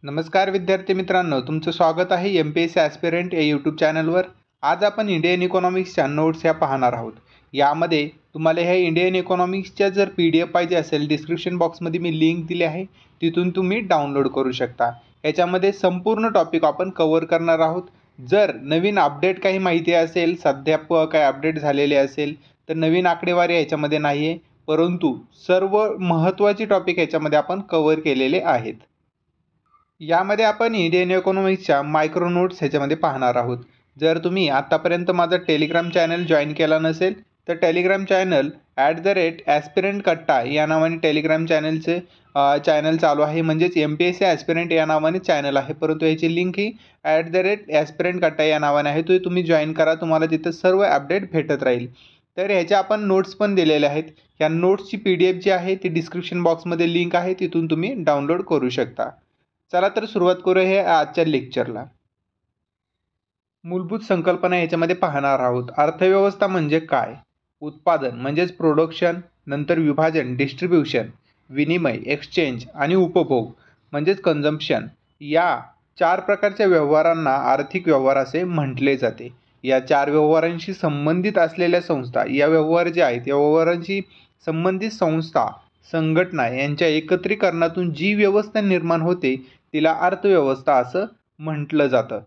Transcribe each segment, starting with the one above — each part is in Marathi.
नमस्कार विद्यार्थी मित्रांनो, तुमचं स्वागत आहे MPSC ॲस्पिरंट या यूट्यूब चॅनलवर। आज आपण इंडियन इकॉनॉमिक्सच्या नोट्स ह्या पाहणार आहोत। यामध्ये तुम्हाला ह्या इंडियन इकॉनॉमिक्सच्या जर PDF पाहिजे असेल, डिस्क्रिप्शन बॉक्समध्ये मी लिंक दिली आहे, तिथून तुम्ही डाउनलोड करू शकता। याच्यामध्ये संपूर्ण टॉपिक आपण कव्हर करणार आहोत। जर नवीन अपडेट काही माहिती असेल, सध्या काही अपडेट झालेले असेल, तर नवीन आकडेवारी याच्यामध्ये नाही आहे, परंतु सर्व महत्त्वाचे टॉपिक याच्यामध्ये आपण कव्हर केलेले आहेत। यामध्ये आपण इंडियन इकॉनॉमिक्सच्या मायक्रो नोट्स ह्याच्यामध्ये पाहणार आहोत। जर तुम्ही आतापर्यंत माझा टेलिग्राम चॅनल जॉईन केला नसेल तर टेलिग्राम चॅनल @aspirant कट्टा या नावाने टेलिग्राम चॅनल चालू आहे, म्हणजेच MPSC ॲस्पिरंट या नावाने चॅनल आहे, परंतु याची लिंक ही @aspirant कट्टा या नावाने आहे। तो तुम्ही जॉईन करा, तुम्हाला तिथं सर्व अपडेट भेटत राहील। तर ह्याच्या आपण नोट्स पण दिलेले आहेत। या नोट्सची PDF जी आहे ती डिस्क्रिप्शन बॉक्समध्ये लिंक आहे, तिथून तुम्ही डाउनलोड करू शकता। चला तर सुरुवात करूया हे आजच्या लेक्चरला। मूलभूत संकल्पना याच्यामध्ये पाहणार आहोत। अर्थव्यवस्था म्हणजे काय, उत्पादन म्हणजेच प्रोडक्शन, नंतर विभाजन डिस्ट्रीब्यूशन, विनिमय एक्सचेंज आणि उपभोग म्हणजेच कन्झम्पशन, या चार प्रकारच्या व्यवहारांना आर्थिक व्यवहार असे म्हटले जाते। या चार व्यवहारांशी संबंधित असलेल्या संस्था, या व्यवहार जे आहेत या व्यवहारांशी संबंधित संस्था संघटना यांच्या एकत्रीकरणातून जी व्यवस्था निर्माण होते तिला अर्थव्यवस्था असं म्हटलं जातं।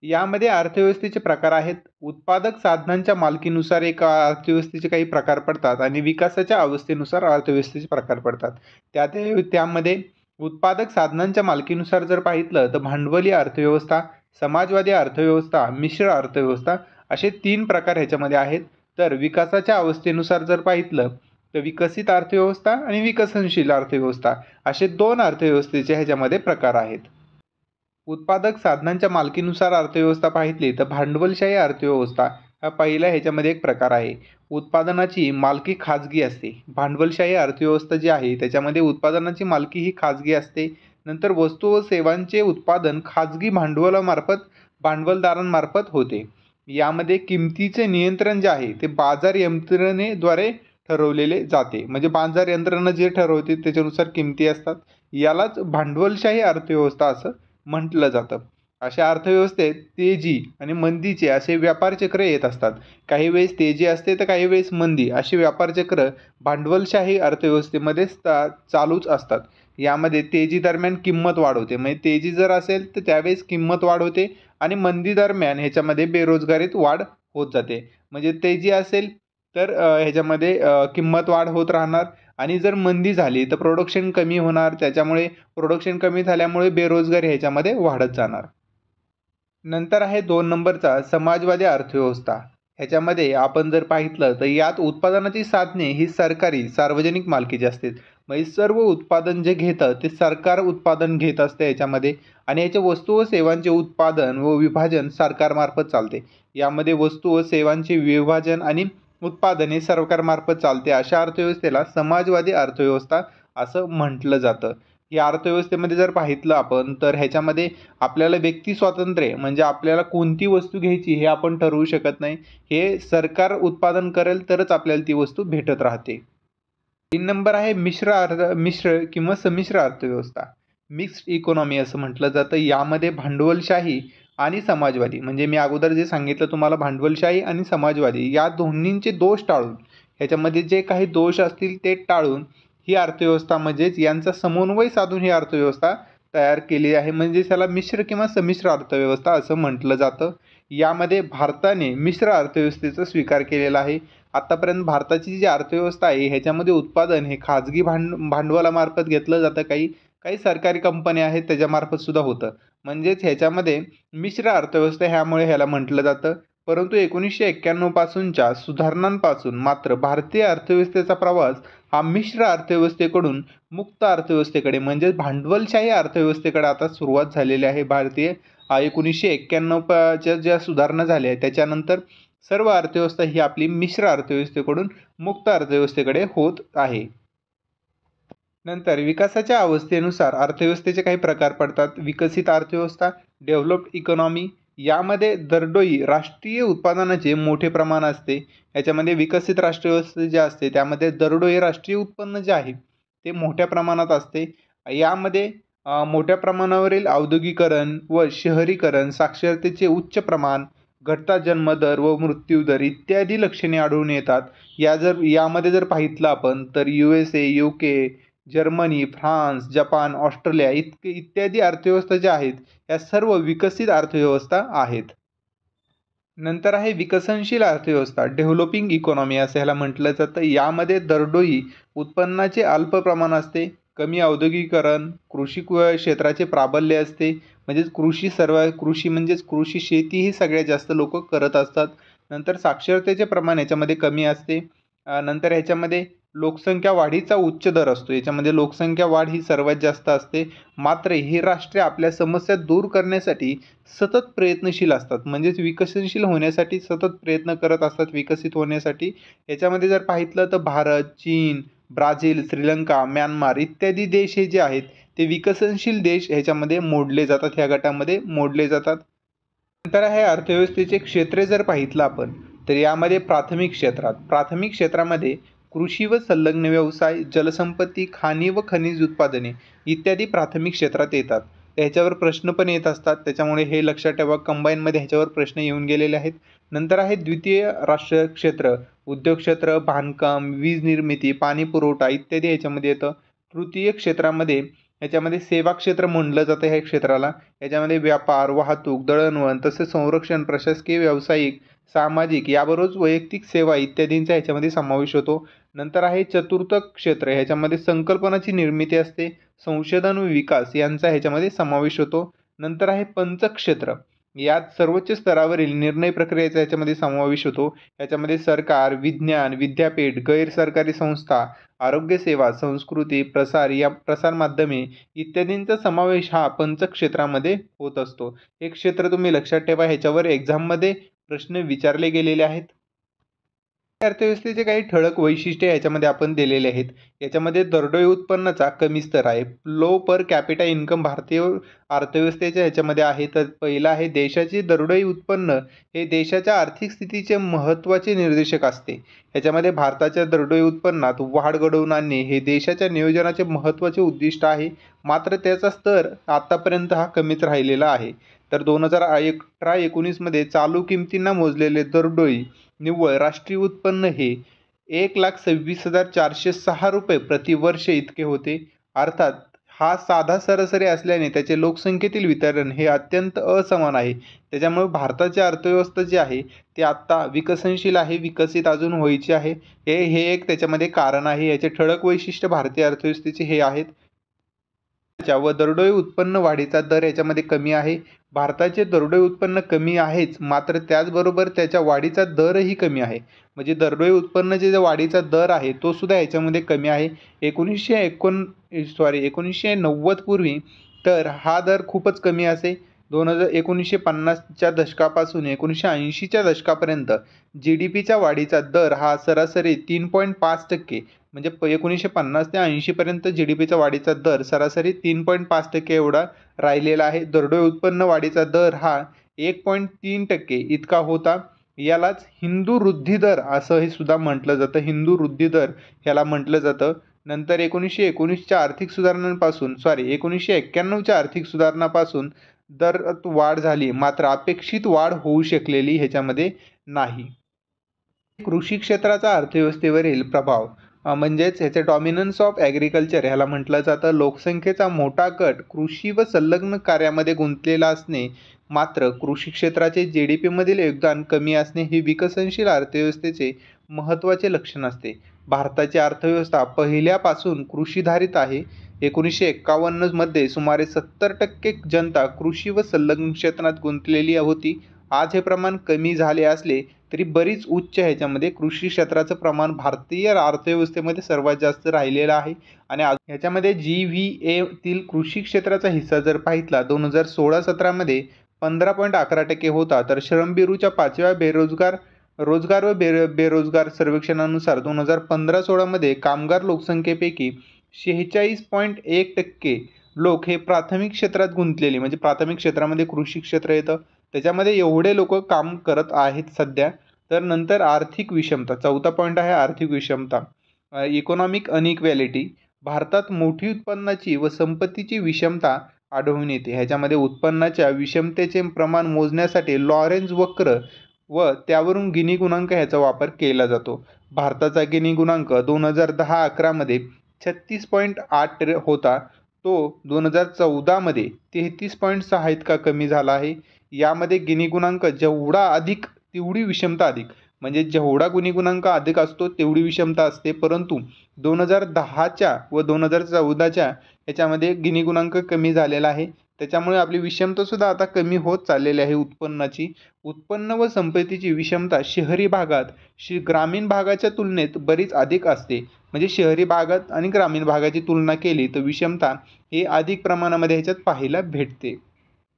यामध्ये अर्थव्यवस्थेचे प्रकार आहेत। उत्पादक साधनांच्या मालकीनुसार एका अर्थव्यवस्थेचे काही प्रकार पडतात आणि विकासाच्या अवस्थेनुसार अर्थव्यवस्थेचे प्रकार पडतात। त्यामध्ये उत्पादक साधनांच्या मालकीनुसार जर पाहितलं तर भांडवली अर्थव्यवस्था, समाजवादी अर्थव्यवस्था, मिश्र अर्थव्यवस्था असे तीन प्रकार ह्याच्यामध्ये आहेत। तर विकासाच्या अवस्थेनुसार जर पाहितलं तर विकसित अर्थव्यवस्था आणि विकसनशील अर्थव्यवस्था असे दोन अर्थव्यवस्थेचे ह्याच्यामध्ये प्रकार आहेत। उत्पादक साधनांच्या मालकीनुसार अर्थव्यवस्था पाहितली तर भांडवलशाही अर्थव्यवस्था हा पहिला ह्याच्यामध्ये एक प्रकार आहे। उत्पादनाची मालकी खाजगी असते। भांडवलशाही अर्थव्यवस्था जी आहे त्याच्यामध्ये उत्पादनाची मालकी ही खाजगी असते। नंतर वस्तू व सेवांचे उत्पादन खाजगी भांडवलदारांमार्फत होते। यामध्ये किमतीचे नियंत्रण जे आहे ते बाजार यंत्रणेद्वारे ठरवलेले जाते, म्हणजे बाजार यंत्रणा जे ठरवते त्याच्यानुसार किमती असतात। यालाच भांडवलशाही अर्थव्यवस्था असं म्हटलं जातं। अशा अर्थव्यवस्थेत तेजी आणि मंदीचे असे व्यापार चक्र येत असतात। काही वेळेस तेजी असते तर काही वेळेस मंदी, असे व्यापार चक्र भांडवलशाही अर्थव्यवस्थेमध्ये चालूच असतात। यामध्ये तेजी दरम्यान किंमत वाढ होते, म्हणजे तेजी जर असेल तर त्यावेळेस किंमत वाढ होते आणि मंदी दरम्यान ह्याच्यामध्ये बेरोजगारीत वाढ होत जाते। म्हणजे तेजी असेल तर ह्याच्यामध्ये किंमत वाढ होत राहणार आणि जर मंदी झाली तर प्रोडक्शन कमी होणार, त्याच्यामुळे प्रोडक्शन कमी झाल्यामुळे बेरोजगारी ह्याच्यामध्ये वाढत जाणार। नंतर आहे 2 नंबरचा समाजवादी अर्थव्यवस्था। ह्याच्यामध्ये आपण जर पाहितलं तर यात उत्पादनाची साधने ही सार्वजनिक मालकीची असतात, म्हणजे सर्व उत्पादन जे घेतं ते सरकार उत्पादन घेत असते याच्यामध्ये, आणि याच्या वस्तू व सेवांचे उत्पादन व विभाजन सरकारमार्फत चालते। यामध्ये वस्तू व सेवांचे विभाजन आणि उत्पादन हे सरकारमार्फत चालते। अशा अर्थव्यवस्थेला समाजवादी अर्थव्यवस्था असं म्हटलं जातं। या अर्थव्यवस्थेमध्ये जर पाहितलं आपण तर ह्याच्यामध्ये आपल्याला व्यक्ती स्वातंत्र्य, म्हणजे आपल्याला कोणती वस्तू घ्यायची हे आपण ठरवू शकत नाही, हे सरकार उत्पादन करेल तरच आपल्याला ती वस्तू भेटत राहते। 3 नंबर आहे मिश्र किंवा संमिश्र अर्थव्यवस्था, मिक्स्ड इकॉनॉमी असं म्हटलं जातं। यामध्ये भांडवलशाही आणि समाजवादी, म्हणजे मी अगोदर जे सांगितलं तुम्हाला भांडवलशाही आणि समाजवादी या दोन्हींचे दोष टाळून, ह्याच्यामध्ये जे काही दोष असतील ते टाळून ही अर्थव्यवस्था, म्हणजेच यांचा समन्वय साधून ही अर्थव्यवस्था तयार केली आहे, म्हणजे त्याला मिश्र किंवा संमिश्र अर्थव्यवस्था असं म्हटलं जातं। यामध्ये भारताने मिश्र अर्थव्यवस्थेचा स्वीकार केलेला आहे। आतापर्यंत भारताची जी अर्थव्यवस्था आहे ह्याच्यामध्ये उत्पादन हे खाजगी भांडवलामार्फत घेतलं जातं, काही सरकारी कंपन्या आहेत त्याच्यामार्फत सुद्धा होतं, म्हणजेच ह्याच्यामध्ये मिश्र अर्थव्यवस्था ह्यामुळे ह्याला म्हटलं जातं। परंतु 1991 पासूनच्या सुधारणांपासून मात्र भारतीय अर्थव्यवस्थेचा प्रवास हा मिश्र अर्थव्यवस्थेकडून मुक्त अर्थव्यवस्थेकडे, म्हणजे भांडवलशाही अर्थव्यवस्थेकडे आता सुरुवात झालेली आहे। 1991च्या ज्या सुधारणा झाल्या त्याच्यानंतर सर्व अर्थव्यवस्था ही आपली मिश्र अर्थव्यवस्थेकडून मुक्त अर्थव्यवस्थेकडे होत आहे। नंतर विकासाच्या अवस्थेनुसार अर्थव्यवस्थेचे काही प्रकार पडतात। विकसित अर्थव्यवस्था, डेव्हलप्ड इकॉनॉमी, यामध्ये दरडोई राष्ट्रीय उत्पादनाचे मोठे प्रमाण असते। याच्यामध्ये विकसित राष्ट्रव्यवस्था जे असते त्यामध्ये दरडोई राष्ट्रीय उत्पन्न जे आहे ते मोठ्या प्रमाणात असते। यामध्ये मोठ्या प्रमाणावरील औद्योगिकरण व शहरीकरण, साक्षरतेचे उच्च प्रमाण, घटता जन्मदर व मृत्यूदर इत्यादी लक्षणे आढळून येतात. यामध्ये जर पाहितलं आपण तर USA, UK, Germany, France, Japan, Australia इत्यादी अर्थव्यवस्था ज्या आहेत या सर्व विकसित अर्थव्यवस्था आहेत. नंतर आहे विकसनशील अर्थव्यवस्था, डेव्हलपिंग इकॉनॉमी असं ह्याला म्हटलं जातं. यामध्ये दरडोई उत्पन्नाचे अल्प प्रमाण असते, कमी औद्योगिकरण, क्षेत्राचे प्राबल्य असते, म्हणजेच कृषी म्हणजेच कृषी शेती ही सगळ्यात जास्त लोक करत असतात. नंतर साक्षरतेचे प्रमाण याच्यामध्ये कमी असते. नंतर ह्याच्यामध्ये लोकसंख्या वाढीचा उच्च दर असतो. याच्यामध्ये लोकसंख्या वाढ ही सर्वात जास्त असते. मात्र ही राष्ट्रे आपल्या समस्या दूर करण्यासाठी सतत प्रयत्नशील असतात, म्हणजेच विकसनशील होण्यासाठी सतत प्रयत्न करत असतात विकसित होण्यासाठी. याच्यामध्ये जर पाहितलं तर भारत, चीन, ब्राझील, श्रीलंका, म्यानमार इत्यादी देश हे जे आहेत ते विकसनशील देश ह्याच्यामध्ये मोडले जातात, ह्या गटामध्ये मोडले जातात. नंतर आहे अर्थव्यवस्थेचे क्षेत्रे जर पाहितलं आपण तर यामध्ये प्राथमिक क्षेत्रामध्ये कृषी व संलग्न व्यवसाय, जलसंपत्ती, खाणी व खनिज उत्पादने इत्यादी प्राथमिक क्षेत्रात येतात. ह्याच्यावर प्रश्न पण येत असतात, त्याच्यामुळे हे लक्षात ठेवा. कंबाईनमध्ये ह्याच्यावर प्रश्न येऊन गेलेले आहेत. नंतर आहे द्वितीय राष्ट्र क्षेत्र, उद्योग क्षेत्र, बांधकाम, वीज निर्मिती, पाणी पुरवठा इत्यादी ह्याच्यामध्ये येतं. तृतीय क्षेत्रामध्ये ह्याच्यामध्ये सेवा क्षेत्र म्हणलं जातं ह्या क्षेत्राला. याच्यामध्ये व्यापार, वाहतूक, दळणवळण तसेच संरक्षण, प्रशासकीय, व्यावसायिक, सामाजिक याबरोबरच वैयक्तिक सेवा इत्यादींचा ह्याच्यामध्ये समावेश होतो. नंतर आहे चतुर्थ क्षेत्र, ह्याच्यामध्ये संकल्पनाची निर्मिती असते, संशोधन व विकास यांचा ह्याच्यामध्ये समावेश होतो. नंतर आहे पंचक्षेत्र, यात सर्वोच्च स्तरावरील निर्णय प्रक्रियेचा ह्याच्यामध्ये समावेश होतो. याच्यामध्ये सरकार, विज्ञान, विद्यापीठ, गैरसरकारी संस्था, आरोग्यसेवा, संस्कृती, प्रसार माध्यमे इत्यादींचा समावेश हा पंचक्षेत्रामध्ये होत असतो. हे क्षेत्र तुम्ही लक्षात ठेवा, ह्याच्यावर एक्झाममध्ये प्रश्न विचारले गेलेले आहेत. अर्थव्यवस्थेचे काही ठळक वैशिष्ट्ये याच्यामध्ये आपण दिलेले आहेत. याच्यामध्ये दरडोई उत्पन्नाचा कमी स्तर आहे, लो पर कॅपिटा इन्कम भारतीय अर्थव्यवस्थेच्या याच्यामध्ये आहे. तर पहिला आहे देशाचे दरडोई उत्पन्न हे देशाच्या आर्थिक स्थितीचे महत्त्वाचे निर्देशक असते. ह्याच्यामध्ये भारताच्या दरडोई उत्पन्नात वाढ घडवून आणणे हे देशाच्या नियोजनाचे महत्त्वाचे उद्दिष्ट आहे. मात्र त्याचा स्तर आतापर्यंत हा कमीच राहिलेला आहे. तर 2018-19 मध्ये चालू किमतींना मोजलेले दरडोई निव्वळ राष्ट्रीय उत्पन्न हे 1,26,406 रुपये प्रतिवर्ष इतके होते. अर्थात हा साधा सरासरी असल्याने त्याचे लोकसंख्येतील वितरण हे अत्यंत असमान आहे. त्याच्यामुळे भारताची अर्थव्यवस्था जी आहे ती आत्ता विकसनशील आहे, विकसित अजून व्हायची आहे. हे एक त्याच्यामध्ये कारण आहे. याचे ठळक वैशिष्ट्य भारतीय अर्थव्यवस्थेचे हे आहेत. व दरडोई उत्पन्न वाढीचा दर याच्यामध्ये कमी आहे. भारताचे दरडोई उत्पन्न कमी आहेच, मात्र त्याचबरोबर त्याच्या वाढीचा दरही कमी आहे. म्हणजे दरडोई उत्पन्नाचे जे वाढीचा दर आहे तो सुद्धा याच्यामध्ये कमी आहे. 1990 पूर्वी तर हा दर खूपच कमी असे. 1950च्या दशकापासून 1980च्या दशकापर्यंत GDPच्या वाढीचा दर हा सरासरी 3.5%, म्हणजे 1950 ते 80पर्यंत GDPचा वाढीचा दर सरासरी 3.5% एवढा राहिलेला आहे. दरडोई उत्पन्न वाढीचा दर हा 1.3% इतका होता. यालाच हिंदू वृद्धी दर असं हे सुद्धा म्हटलं जातं. हिंदू वृद्धी दर ह्याला म्हटलं जातं. नंतर 1991च्या आर्थिक सुधारणांपासून 1991च्या आर्थिक सुधारणापासून दरात वाढ झाली, मात्र अपेक्षित वाढ होऊ शकलेली ह्याच्यामध्ये नाही. कृषी क्षेत्राचा अर्थव्यवस्थेवरील प्रभाव म्हणजेच ह्याचे डॉमिनन्स ऑफ ॲग्रिकल्चर ह्याला म्हटलं जातं. लोकसंख्येचा मोठा गट कृषी व संलग्न कार्यामध्ये गुंतलेला असणे, मात्र कृषी क्षेत्राचे GDPमधील योगदान कमी असणे हे विकसनशील अर्थव्यवस्थेचे महत्त्वाचे लक्षण असते. भारताची अर्थव्यवस्था पहिल्यापासून कृषीधारित आहे. 1951 मध्ये सुमारे 70% जनता कृषी व संलग्न क्षेत्रात गुंतलेली होती. आज हे प्रमाण कमी झाले असले तरी बरीच उच्च ह्याच्यामध्ये कृषी क्षेत्राचं प्रमाण भारतीय अर्थव्यवस्थेमध्ये सर्वात जास्त राहिलेलं आहे. आणि ह्याच्यामध्ये GVA तील कृषी क्षेत्राचा हिस्सा जर पाहितला 2016-17 मध्ये 15.11% होता. तर श्रमबिरूच्या 5व्या रोजगार व बेरोजगार सर्वेक्षणानुसार 2015-16 मध्ये कामगार लोकसंख्येपैकी 46.1% लोक हे प्राथमिक क्षेत्रात गुंतलेले, म्हणजे प्राथमिक क्षेत्रामध्ये कृषी क्षेत्र येतं, त्याच्यामध्ये एवढे लोक काम करत आहेत सध्या. तर नंतर आर्थिक विषमता, चौथा पॉईंट आहे आर्थिक विषमता, इकॉनॉमिक अनइक्वॅलिटी. भारतात मोठी उत्पन्नाची व संपत्तीची विषमता आढळून येते. ह्याच्यामध्ये उत्पन्नाच्या विषमतेचे प्रमाण मोजण्यासाठी लॉरेन्झ वक्र व त्यावरून गिनी गुणांक ह्याचा वापर केला जातो. भारताचा गिनी गुणांक 2010-11 मध्ये 36.8 होता. तो 2014 मध्ये 33.6 इतका कमी झाला आहे. यामध्ये गिनी गुणांक जेवढा अधिक तेवढी विषमता अधिक, म्हणजे जेवढा गिनी गुणांक अधिक असतो तेवढी विषमता असते. परंतु 2010च्या व 2014च्या याच्यामध्ये गिनी गुणांक कमी झालेला आहे. त्याच्यामुळे आपली विषमतासुद्धा आता कमी होत चाललेली आहे उत्पन्नाची. उत्पन्न व संपत्तीची विषमता शहरी भागात ग्रामीण भागाच्या तुलनेत बरीच अधिक असते. म्हणजे शहरी भागात आणि ग्रामीण भागाची तुलना केली तर विषमता ही अधिक प्रमाणामध्ये ह्याच्यात पाहायला भेटते.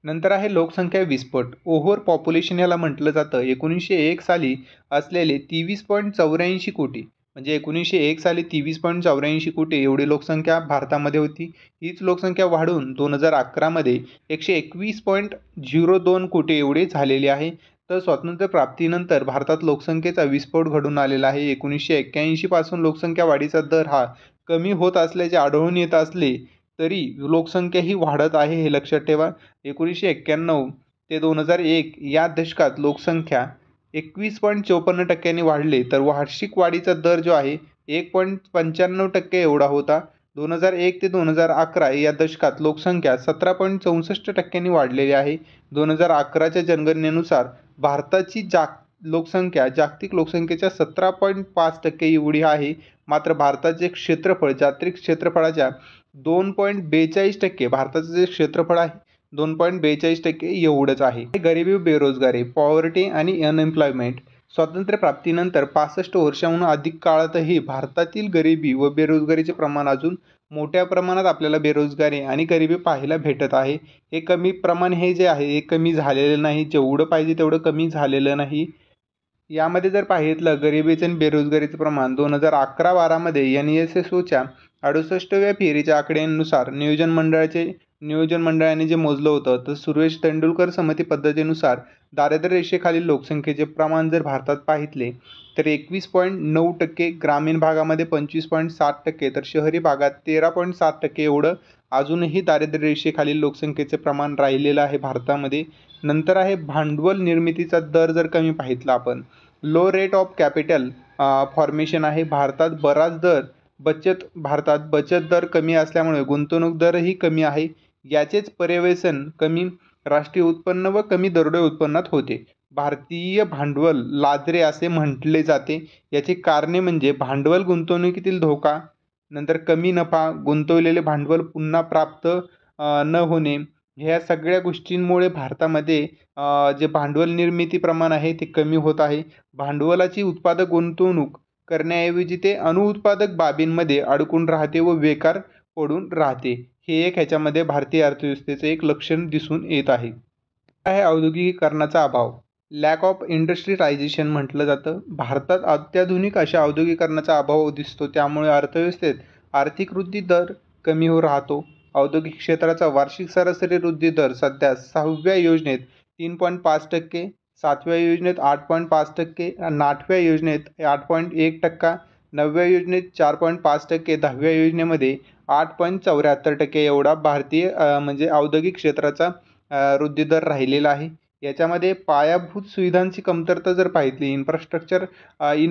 नंतर आहे लोकसंख्या विस्फोट. ओव्हर पॉप्युलेशन याला म्हटलं जातं. 1901 साली असलेले 23.84 कोटी, म्हणजे 1901 साली 23.84 कोटी एवढी लोकसंख्या भारतामध्ये होती. हीच लोकसंख्या वाढून 2011 मध्ये 121.02 कोटी एवढी झालेली आहे. तर स्वातंत्र्य प्राप्तीनंतर भारतात लोकसंख्येचा विस्फोट घडून आलेला आहे. 1981 पासून लोकसंख्या वाढीचा दर हा कमी होत असल्याचे आढळून येत असले तरी लोकसंख्या ही वाढत आहे, हे लक्षात ठेवा. 1991 ते 2001 या दशकात लोकसंख्या 21.54% वाढली, तर वार्षिक वाढीचा दर जो आहे 1.95% एवढा होता. 2001 ते 2011 या दशकात लोकसंख्या 17.64% वाढलेली आहे. 2011च्या जनगणनेनुसार भारताची लोकसंख्या जागतिक लोकसंख्येच्या 17.5% एवढी आहे. मात्र भारताचे क्षेत्रफळ जागतिक क्षेत्रफळाच्या 2.42%, भारताचं जे क्षेत्रफळ आहे 2.42% एवढंच आहे. गरिबी व बेरोजगारी, पॉवर्टी आणि अनएम्प्लॉयमेंट. स्वातंत्र्य प्राप्तीनंतर 65 वर्षांहून अधिक काळातही भारतातील गरिबी व बेरोजगारीचे प्रमाण अजून मोठ्या प्रमाणात आपल्याला बेरोजगारी आणि गरिबी पाहायला भेटत आहे. हे कमी प्रमाण हे जे आहे हे कमी झालेलं नाही, जेवढं पाहिजे तेवढं कमी झालेलं नाही. यामध्ये जर पाहितलं गरिबीचे आणि बेरोजगारीचं प्रमाण 2011-12 मध्ये NSSOच्या 68व्या फेरीच्या आकड्यांनुसार नियोजन मंडळाने जे मोजलं होतं, तर सुरेश तेंडुलकर समती पद्धतीनुसार दारिद्र्य रेषेखालील लोकसंख्येचे प्रमाण जर भारतात पाहितले तर 21.9%, ग्रामीण भागामध्ये 25.7%, तर शहरी भागात 13.7% एवढं अजूनही दारिद्र्य रेषेखालील लोकसंख्येचे प्रमाण राहिलेलं आहे भारतामध्ये. नंतर आहे भांडवल निर्मितीचा दर जर कमी पाहितला आपण, low rate of capital formation आहे. भारतात बचत दर कमी असल्यामुळे गुंतवणूक दरही कमी आहे. याचेच पर्यवेक्षण कमी राष्ट्रीय उत्पन्न व कमी दरोडे उत्पन्नात होते. भारतीय भांडवल लाजरे असे म्हटले जाते. याची कारणे म्हणजे भांडवल गुंतवणुकीतील धोका, नंतर कमी नफा, गुंतवलेले भांडवल पुन्हा प्राप्त न होणे, ह्या सगळ्या गोष्टींमुळे भारतामध्ये जे भांडवल निर्मिती प्रमाण आहे ते कमी होत आहे. भांडवलाची उत्पादक गुंतवणूक करण्याऐवजी ते अनुत्पादक बाबींमध्ये अडकून राहते व बेकार पडून राहते. हे एक ह्याच्यामध्ये भारतीय अर्थव्यवस्थेचं एक लक्षण दिसून येत आहे. औद्योगिकीकरणाचा अभाव, लॅक ऑफ इंडस्ट्रियलायझेशन म्हटलं जातं. भारतात अत्याधुनिक अशा औद्योगिकीकरणाचा अभाव दिसतो. त्यामुळे अर्थव्यवस्थेत आर्थिक वृद्धी दर कमी हो राहतो. औद्योगिक क्षेत्राचा वार्षिक सरासरी वृद्धी दर सध्या 6व्या योजनेत 3.5%, 7व्या योजनेत 8.5%, 8व्या योजनेत 8.1%, 9व्या योजनेत 4.5%, 10व्या योजनेमध्ये 8.74% एवढा भारतीय म्हणजे औद्योगिक क्षेत्राचा वृद्धी दर राहिलेला आहे. याच्यामध्ये पायाभूत सुविधांची कमतरता जर पाहितली, इन्फ्रास्ट्रक्चर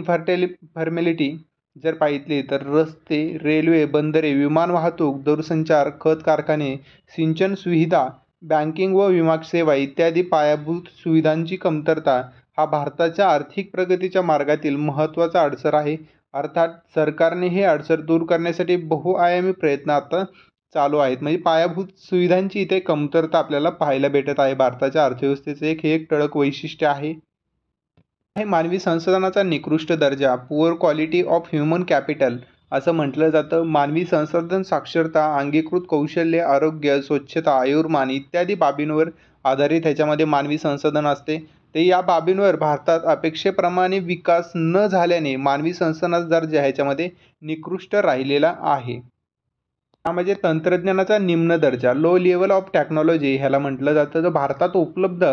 फॉर्मॅलिटी जर पाहितली तर रस्ते, रेल्वे, बंदरे, विमान वाहतूक, दूरसंचार, खत कारखाने, सिंचन सुविधा, बँकिंग व विमा सेवा इत्यादी पायाभूत सुविधांची कमतरता हा भारताच्या आर्थिक प्रगतीच्या मार्गातील महत्त्वाचा अडसर आहे. अर्थात सरकारने हे अडसर दूर करण्यासाठी बहुआयामी प्रयत्न आता चालू आहेत. म्हणजे पायाभूत सुविधांची इथे कमतरता आपल्याला पाहायला भेटत आहे. भारताच्या अर्थव्यवस्थेचे हे एक ठळक वैशिष्ट्य आहे. मानवी संसाधनाचा निकृष्ट दर्जा, poor quality of human capital असं म्हटलं जातं. मानवी संसाधन साक्षरता, अंगीकृत कौशल्य, आरोग्य, स्वच्छता, आयुर्मान इत्यादी बाबींवर आधारित ह्याच्यामध्ये मानवी संसाधन असते. ते या बाबींवर भारतात अपेक्षेप्रमाणे विकास न झाल्याने मानवी संसाधनाचा दर्जा ह्याच्यामध्ये निकृष्ट राहिलेला आहे. म्हणजे तंत्रज्ञानाचा निम्न दर्जा, लो लेवल ऑफ टेक्नॉलॉजी ह्याला म्हटलं जातं. तर भारतात उपलब्ध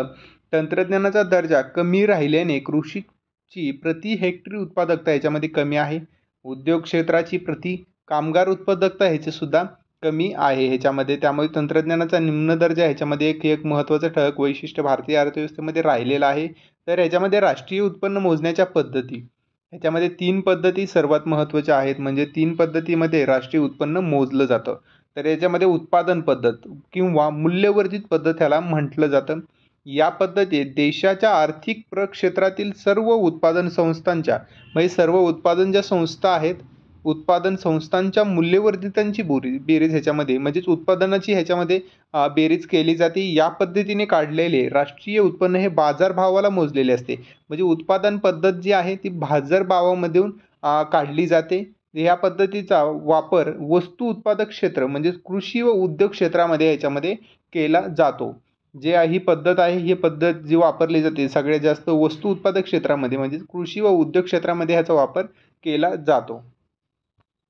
तंत्रज्ञानाचा दर्जा कमी राहिल्याने कृषीची प्रति हेक्टरी उत्पादकता याच्यामध्ये कमी आहे. उद्योग क्षेत्राची प्रति कामगार उत्पादकता ह्याचीसुद्धा कमी आहे ह्याच्यामध्ये. त्यामुळे तंत्रज्ञानाचा निम्न दर्जा ह्याच्यामध्ये एक महत्त्वाचं ठळक वैशिष्ट्य भारतीय अर्थव्यवस्थेमध्ये राहिलेलं आहे. तर ह्याच्यामध्ये राष्ट्रीय उत्पन्न मोजण्याच्या पद्धती, ह्याच्यामध्ये 3 पद्धती सर्वात महत्त्वाच्या आहेत. म्हणजे 3 पद्धतीमध्ये राष्ट्रीय उत्पन्न मोजलं जातं. तर याच्यामध्ये उत्पादन पद्धत किंवा मूल्यवर्धित पद्धत ह्याला म्हटलं जातं. या पद्धतीत देशाच्या आर्थिक प्रक्षेत्रातील सर्व उत्पादन संस्थांच्या, म्हणजे सर्व उत्पादन ज्या संस्था आहेत, उत्पादन संस्थांच्या मूल्यवर्धितांची बेरीज ह्याच्यामध्ये, म्हणजेच उत्पादनाची ह्याच्यामध्ये बेरीज केली जाते. या पद्धतीने काढलेले राष्ट्रीय उत्पन्न हे बाजारभावाला मोजलेले असते. म्हणजे उत्पादन पद्धत जी आहे ती बाजारभावामधून काढली जाते. या पद्धतीचा वापर वस्तू उत्पादक क्षेत्र म्हणजेच कृषी व उद्योग क्षेत्रामध्ये ह्याच्यामध्ये केला जातो. जे ही पद्धत आहे, ही पद्धत जी वापरली जाते सगळ्यात जास्त वस्तू उत्पादक क्षेत्रामध्ये म्हणजेच कृषी व उद्योग क्षेत्रामध्ये ह्याचा वापर केला जातो.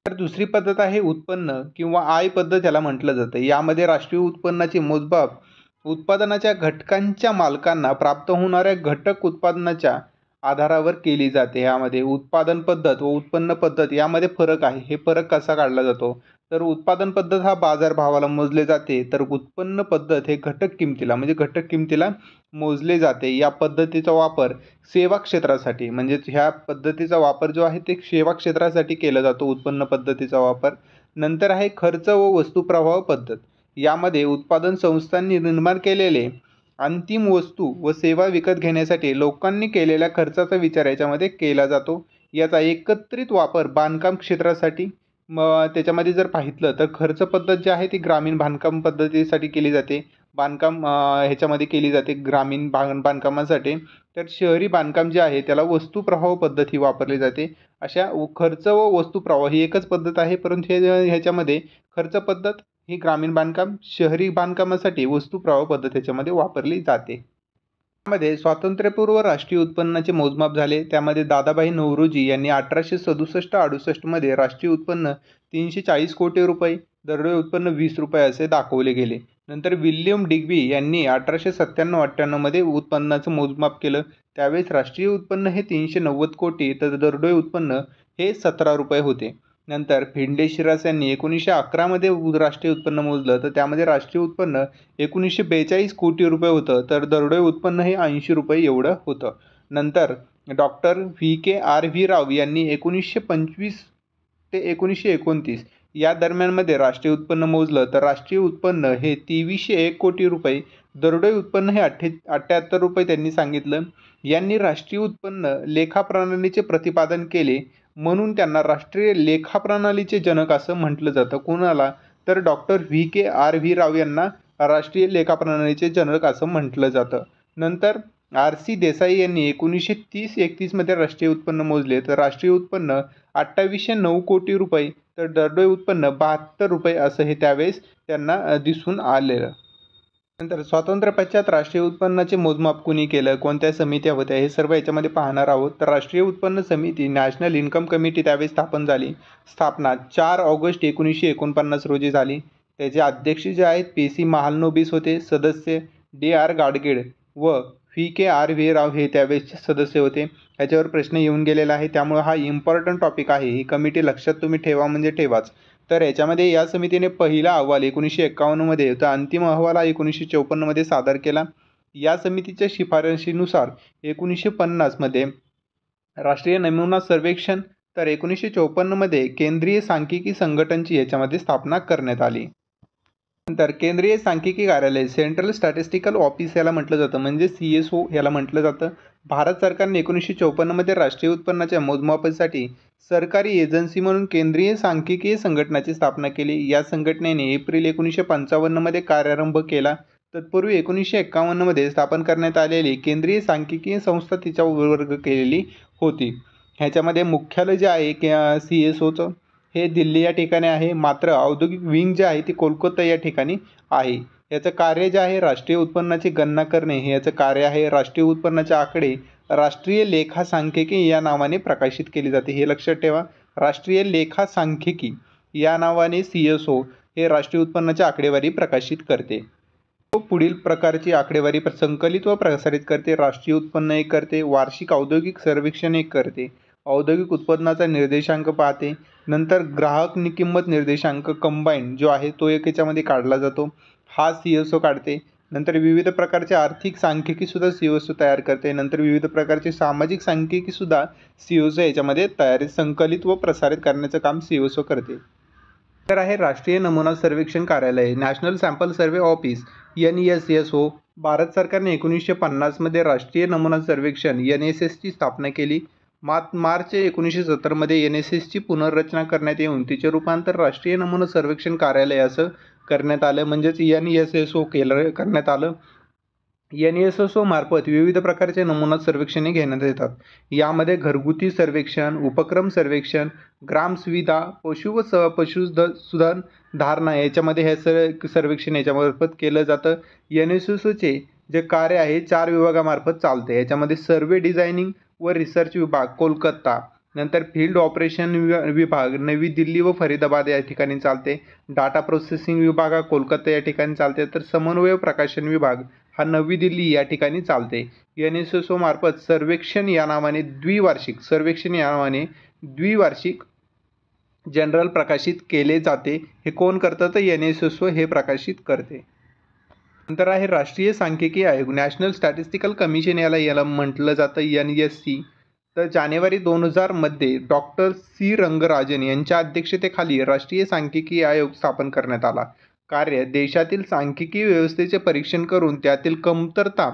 तर दुसरी पद्धत आहे उत्पन्न किंवा आय पद्धत याला म्हटलं जातं. यामध्ये राष्ट्रीय उत्पन्नाचे मोजमाप उत्पादनाच्या घटकांच्या मालकांना प्राप्त होणाऱ्या घटक उत्पादनाच्या आधारावर केली जाते. यामध्ये उत्पादन पद्धत व उत्पन्न पद्धत यामध्ये फरक आहे. हे फरक कसा काढला जातो? तर उत्पादन पद्धत हा बाजारभावाला मोजले जाते, तर उत्पन्न पद्धत हे घटक किमतीला म्हणजे घटक किमतीला मोजले जाते. या पद्धतीचा वापर सेवा क्षेत्रासाठी, म्हणजेच ह्या पद्धतीचा वापर जो आहे ते सेवा क्षेत्रासाठी केला जातो, उत्पन्न पद्धतीचा वापर. नंतर आहे खर्च व वस्तू प्रवाह पद्धत. यामध्ये उत्पादन संस्थांनी निर्माण केलेले अंतिम वस्तू व सेवा विकत घेण्यासाठी लोकांनी केलेल्या खर्चाचा विचार याच्यामध्ये केला जातो. याचा एकत्रित वापर बांधकाम क्षेत्रासाठी, मग त्याच्यामध्ये जर पाहितलं तर खर्च पद्धत जी आहे ती ग्रामीण बांधकाम पद्धतीसाठी केली जाते. बांधकाम ह्याच्यामध्ये केली जाते ग्रामीण बांधकामासाठी. तर शहरी बांधकाम जे आहे त्याला वस्तू प्रवाह पद्धत ही वापरली जाते. अशा खर्च व वस्तू प्रवाह ही एकच पद्धत आहे, परंतु ह्याच्यामध्ये खर्च पद्धत ही ग्रामीण बांधकाम, शहरी बांधकामासाठी वस्तू प्रवाह पद्धत ह्याच्यामध्ये वापरली जाते. त्यामध्ये स्वातंत्र्यपूर्व राष्ट्रीय उत्पन्नाचे मोजमाप झाले. त्यामध्ये दादाभाई नौरोजी यांनी 1867-68 मध्ये राष्ट्रीय उत्पन्न 340 कोटी रुपये, दरडोई उत्पन्न 20 रुपये असे दाखवले गेले. नंतर विल्यम डिग्बी यांनी 1897-98 मध्ये उत्पन्नाचं मोजमाप केलं. त्यावेळेस राष्ट्रीय उत्पन्न हे 390 कोटी तर दरडोई उत्पन्न हे 17 रुपये होते. नंतर फिंडेशिरास यांनी 1911 मध्ये राष्ट्रीय उत्पन्न मोजलं, तर त्यामध्ये राष्ट्रीय उत्पन्न 1942 कोटी रुपये होतं, तर दरडोई उत्पन्न हे 80 रुपये एवढं होतं. नंतर डॉक्टर VKRV राव यांनी 1925 ते 1929 या दरम्यानमध्ये राष्ट्रीय उत्पन्न मोजलं, तर राष्ट्रीय उत्पन्न हे 2301 कोटी रुपये, दरडोई उत्पन्न हे 78 रुपये त्यांनी सांगितलं. यांनी राष्ट्रीय उत्पन्न लेखा प्रणालीचे प्रतिपादन केले, म्हणून त्यांना राष्ट्रीय लेखा प्रणालीचे जनक असं म्हटलं जातं. कोणाला? तर डॉक्टर VKRV राव यांना राष्ट्रीय लेखा प्रणालीचे जनक असं म्हटलं जातं. नंतर RC देसाई यांनी 1930-31 मध्ये राष्ट्रीय उत्पन्न मोजले, तर राष्ट्रीय उत्पन्न 2809 कोटी रुपये तर दरडोई उत्पन्न 72 रुपये असं हे त्यावेळेस त्यांना दिसून आलेलं. नंतर स्वातंत्र्य पश्चात राष्ट्रीय उत्पन्नाचे मोजमाप कुणी केलं, कोणत्या समित्या होत्या, हे सर्व याच्यामध्ये पाहणार आहोत. तर राष्ट्रीय उत्पन्न समिती नॅशनल इन्कम कमिटी त्यावेळेस स्थापन झाली. स्थापना 4 ऑगस्ट 1949 रोजी झाली. त्याचे अध्यक्ष जे आहेत PC महालनोबिस होते. सदस्य DR गाडगीळ व VKRV राव हे त्यावेळेसचे सदस्य होते. ह्याच्यावर प्रश्न येऊन गेलेला आहे, त्यामुळे हा इम्पॉर्टंट टॉपिक आहे. ही कमिटी लक्षात तुम्ही ठेवा म्हणजे ठेवाच. तर याच्यामध्ये या समितीने पहिला अहवाल 1951 मध्ये, तर अंतिम अहवाल हा 1954 मध्ये सादर केला. या समितीच्या शिफारशीनुसार 1950 मध्ये राष्ट्रीय नमुना सर्वेक्षण, तर 1954 मध्ये केंद्रीय सांख्यिकी संघटनेची याच्यामध्ये स्थापना करण्यात आली. नंतर केंद्रीय सांख्यिकी कार्यालय, सेंट्रल स्टॅटिस्टिकल ऑफिस याला म्हटलं जातं, म्हणजे CSO याला म्हटलं जातं. भारत सरकारने 1954 मध्ये राष्ट्रीय उत्पन्नाच्या मोजमापासाठी सरकारी एजन्सी म्हणून केंद्रीय सांख्यिकी संघटनेची स्थापना केली. या संघटनेने एप्रिल 1955 मध्ये कार्यारंभ केला. तत्पूर्वी 1951 मध्ये स्थापन करण्यात आलेली केंद्रीय सांख्यिकी संस्था तिच्यावर वर्ग केलेली होती. ह्याच्यामध्ये मुख्यालय जे आहे CSOचं हे दिल्ली या ठिकाणी आहे, मात्र औद्योगिक विंग जे आहे ती कोलकाता या ठिकाणी आहे. याचं कार्य जे आहे राष्ट्रीय उत्पन्नाची गणना करणे हे याचं कार्य आहे. राष्ट्रीय उत्पन्नाचे आकडे राष्ट्रीय लेखा सांख्यिकी या नावाने प्रकाशित केली जाते, हे लक्षात ठेवा. राष्ट्रीय लेखा सांख्यिकी या नावाने CSO हे राष्ट्रीय उत्पन्नाची आकडेवारी प्रकाशित करते. पुढील प्रकारची आकडेवारी संकलित व प्रसारित करते. राष्ट्रीय उत्पन्न एक करते, वार्षिक औद्योगिक सर्वेक्षण एक करते, औद्योगिक उत्पन्नाचा निर्देशांक पाहते. नंतर ग्राहक किंमत निर्देशांक कंबाईन जो आहे तो एक याच्यामध्ये काढला जातो, हा CSO काढते. नंतर विविध प्रकारचे आर्थिक सांख्यिकीसुद्धा CSO तयार करते. नंतर विविध प्रकारचे सामाजिक सांख्यिकीसुद्धा CSO याच्यामध्ये संकलित व प्रसारित करण्याचं काम CSO करते. तर आहे राष्ट्रीय नमुना सर्वेक्षण कार्यालय, national sample survey office NSSO. Bharat सरकारने 1950 मध्ये राष्ट्रीय नमुना सर्वेक्षण NSS ची स्थापना केली. मार्च 1970 मध्ये NSS ची पुनर्रचना करण्यात येऊन तिचे रूपांतर राष्ट्रीय नमुना सर्वेक्षण कार्यालय असं करण्यात आलं, म्हणजेच NSSO करण्यात आलं. NSSO मार्फत विविध प्रकारचे नमुना सर्वेक्षणे घेण्यात येतात. यामध्ये घरगुती सर्वेक्षण, उपक्रम सर्वेक्षण, ग्राम सुविधा, पशुधन धारणा याच्यामध्ये हे सर्वेक्षण याच्यामार्फत केलं जातं. NSSOचे जे कार्य आहे 4 विभागामार्फत चालते. याच्यामध्ये सर्वे डिझायनिंग व रिसर्च विभाग कोलकाता, नंतर फील्ड ऑपरेशन विभाग नवी दिल्ली व फरीदाबाद या ठिकाणी चालते. डाटा प्रोसेसिंग विभाग हा कोलकाता या ठिकाणी चालते. तर समन्वय प्रकाशन विभाग हा नवी दिल्ली या ठिकाणी चालते. NSSO मार्फत सर्वेक्षण या नावाने द्विवार्षिक जनरल प्रकाशित केले जाते. हे कोण करतं तर NSSO हे प्रकाशित करते. नंतर आहे राष्ट्रीय सांख्यिकी आयोग, नॅशनल स्टॅटिस्टिकल कमिशन याला म्हटलं जातं NSC. तर जानेवारी 2000 मध्ये डॉक्टर C रंगराजन यांच्या अध्यक्षतेखाली राष्ट्रीय सांख्यिकी आयोग स्थापन करण्यात आला. कार्य देशातील सांख्यिकी व्यवस्थेचे परीक्षण करून त्यातील कमतरता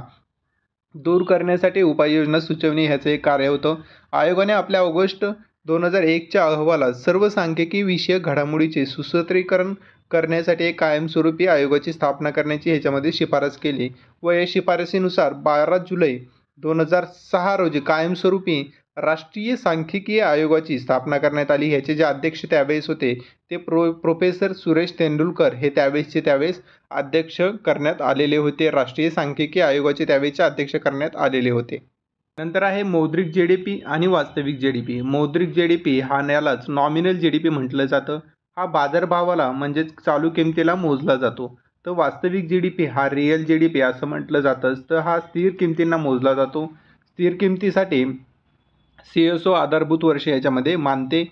दूर करण्यासाठी उपाययोजना सुचवणे ह्याचं एक कार्य होतं. आयोगाने आपल्या ऑगस्ट 2001च्या अहवालात सर्व सांख्यिकी विषयक घडामोडीचे सुसूत्रीकरण करण्यासाठी एक कायमस्वरूपी आयोगाची स्थापना करण्याची ह्याच्यामध्ये शिफारस केली व या शिफारसीनुसार 12 जुलै 2006 रोजी कायमस्वरूपी राष्ट्रीय सांख्यिकी आयोगाची स्थापना करण्यात आली. ह्याचे जे अध्यक्ष त्यावेळेस होते ते प्रोफेसर सुरेश तेंडुलकर हे त्यावेळेस अध्यक्ष करण्यात आलेले होते. राष्ट्रीय सांख्यिकी आयोगाचे त्यावेळेचे अध्यक्ष करण्यात आलेले होते. नंतर आहे मौद्रिक GDP आणि वास्तविक GDP. मौद्रिक GDP हा यालाच नॉमिनल GDP म्हटलं जातं. हा बाजारभावाला म्हणजेच चालू किमतीला मोजला जातो. तर वास्तविक GDP हा रिअल GDP असं म्हटलं जातं. तर हा स्थिर किमतींना मोजला जातो. स्थिर किमतीसाठी CSO आधारभूत वर्ष याच्यामध्ये मानते.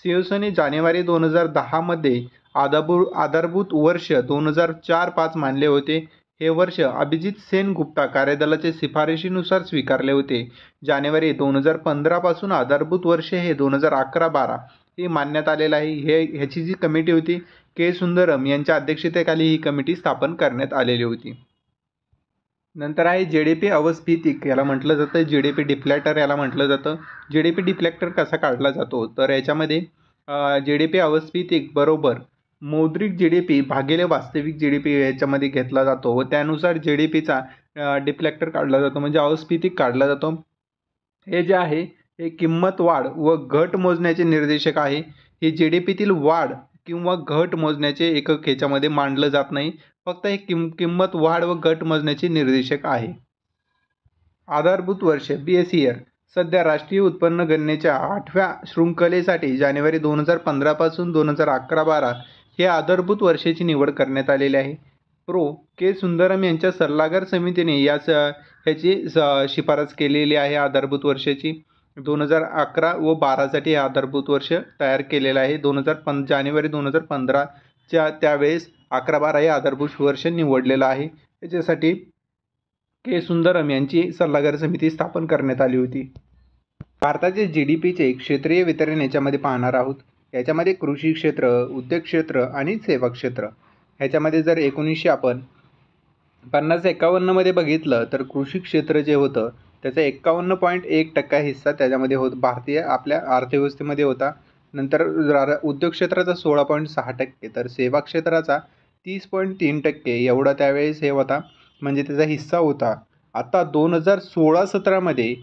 CSOने जानेवारी 2010 मध्ये आधारभूत वर्ष 2004-5 मानले होते. हे वर्ष अभिजित सेन गुप्ता कार्यदलाच्या शिफारशीनुसार स्वीकारले होते. जानेवारी 2015 पासून आधारभूत वर्ष हे 2011-12 हे मानण्यात आलेलं आहे. ह्याची जी कमिटी होती K सुंदरम यांच्या अध्यक्षतेखाली ही कमिटी स्थापन करण्यात आलेली होती. नंतर आहे GDP अवस्थितिक याला म्हटलं जातं. GDP डिफ्लेक्टर याला म्हटलं जातं. GDP डिफ्लेक्टर कसा काढला जातो तर याच्यामध्ये GDP अवस्थितिक बरोबर मौद्रिक GDP भागिले वास्तविक GDP याच्यामध्ये घेतला जातो व त्यानुसार GDPचा डिफ्लेक्टर काढला जातो, म्हणजे अवस्थितिक काढला जातो. हे जे आहे हे किंमत वाढ व घट मोजण्याचे निर्देशक आहे. हे GDPतील वाढ किंवा घट मोजण्याचे एकक ह्याच्यामध्ये मांडलं जात नाही, फक्त हे किंमत वाढ व घट मोजण्याचे निर्देशक आहे. आधारभूत वर्ष बेस इयर सध्या राष्ट्रीय उत्पन्न गणनेच्या 8व्या शृंखलेसाठी जानेवारी 2015 पासून 2011-12 हे आधारभूत वर्षाची निवड करण्यात आलेली आहे. K सुंदरम यांच्या सल्लागार समितीने ह्याची शिफारस केलेली आहे. आधारभूत वर्षाची 2011 व 12 साठी आधारभूत वर्ष तयार केलेलं आहे. जानेवारी 2015च्या त्यावेळेस 11-12 हे आधारभूत वर्ष निवडलेलं आहे. त्याच्यासाठी K सुंदरम यांची सल्लागार समिती स्थापन करण्यात आली होती. भारताचे GDPचे क्षेत्रीय वितरण याच्यामध्ये पाहणार आहोत. याच्यामध्ये कृषी क्षेत्र, उद्योग क्षेत्र आणि सेवा क्षेत्र. ह्याच्यामध्ये जर 1950-51 मध्ये बघितलं तर कृषी क्षेत्र जे होतं त्याचा 51.1% हिस्सा त्याच्यामध्ये भारतीय आपल्या अर्थव्यवस्थेमध्ये होता. नंतर उद्योग क्षेत्राचा 16.6%, तर सेवा क्षेत्राचा 30.3% एवढा त्यावेळेस हे होता, म्हणजे त्याचा हिस्सा होता. आता 2016-17 मध्ये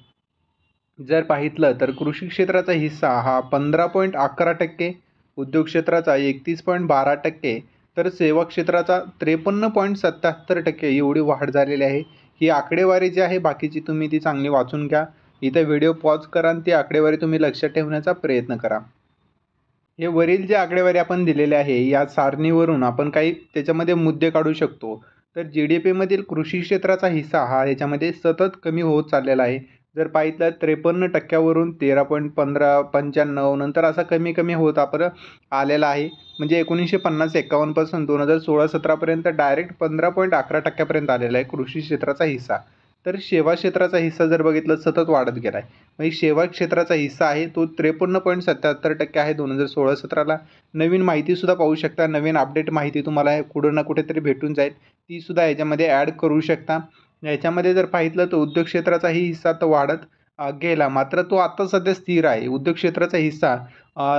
जर पाहितलं तर कृषी क्षेत्राचा हिस्सा हा 15.11%, उद्योग क्षेत्राचा 31.12%, तर सेवा क्षेत्राचा 53.77% एवढी वाढ झालेली आहे. ही आकडेवारी जी आहे बाकीची तुम्ही ती चांगली वाचून घ्या. इथं व्हिडिओ पॉज करा आणि ती आकडेवारी तुम्ही लक्षात ठेवण्याचा प्रयत्न करा. हे वरील जे आकडेवारी आपण दिलेले आहे या सारणीवरून आपण काही त्याच्यामध्ये मुद्दे काढू शकतो. तर GDP मधील कृषी क्षेत्राचा हिस्सा हा याच्यामध्ये सतत कमी होत चाललेला आहे. जर पाहिलं 53% 13.15-95 नंतर असा कमी कमी होत आपण आलेला आहे. म्हणजे 1950-51 पासून 2016-17पर्यंत डायरेक्ट 15.11% आलेला आहे कृषी क्षेत्राचा हिस्सा. तर सेवा क्षेत्राचा हिस्सा जर बघितलं सतत वाढत गेला आहे. म्हणजे सेवा क्षेत्राचा हिस्सा आहे तो 53.77% आहे 2016-17ला. नवीन माहितीसुद्धा पाहू शकता. नवीन अपडेट माहिती तुम्हाला कुठं ना कुठेतरी भेटून जाईल. तीसुद्धा याच्यामध्ये ॲड करू शकता. याच्यामध्ये जर पाहिलं तर उद्योग क्षेत्राचाही हिस्सा तर वाढत गेला, मात्र तो आता सध्या स्थिर आहे. उद्योग क्षेत्राचा हिस्सा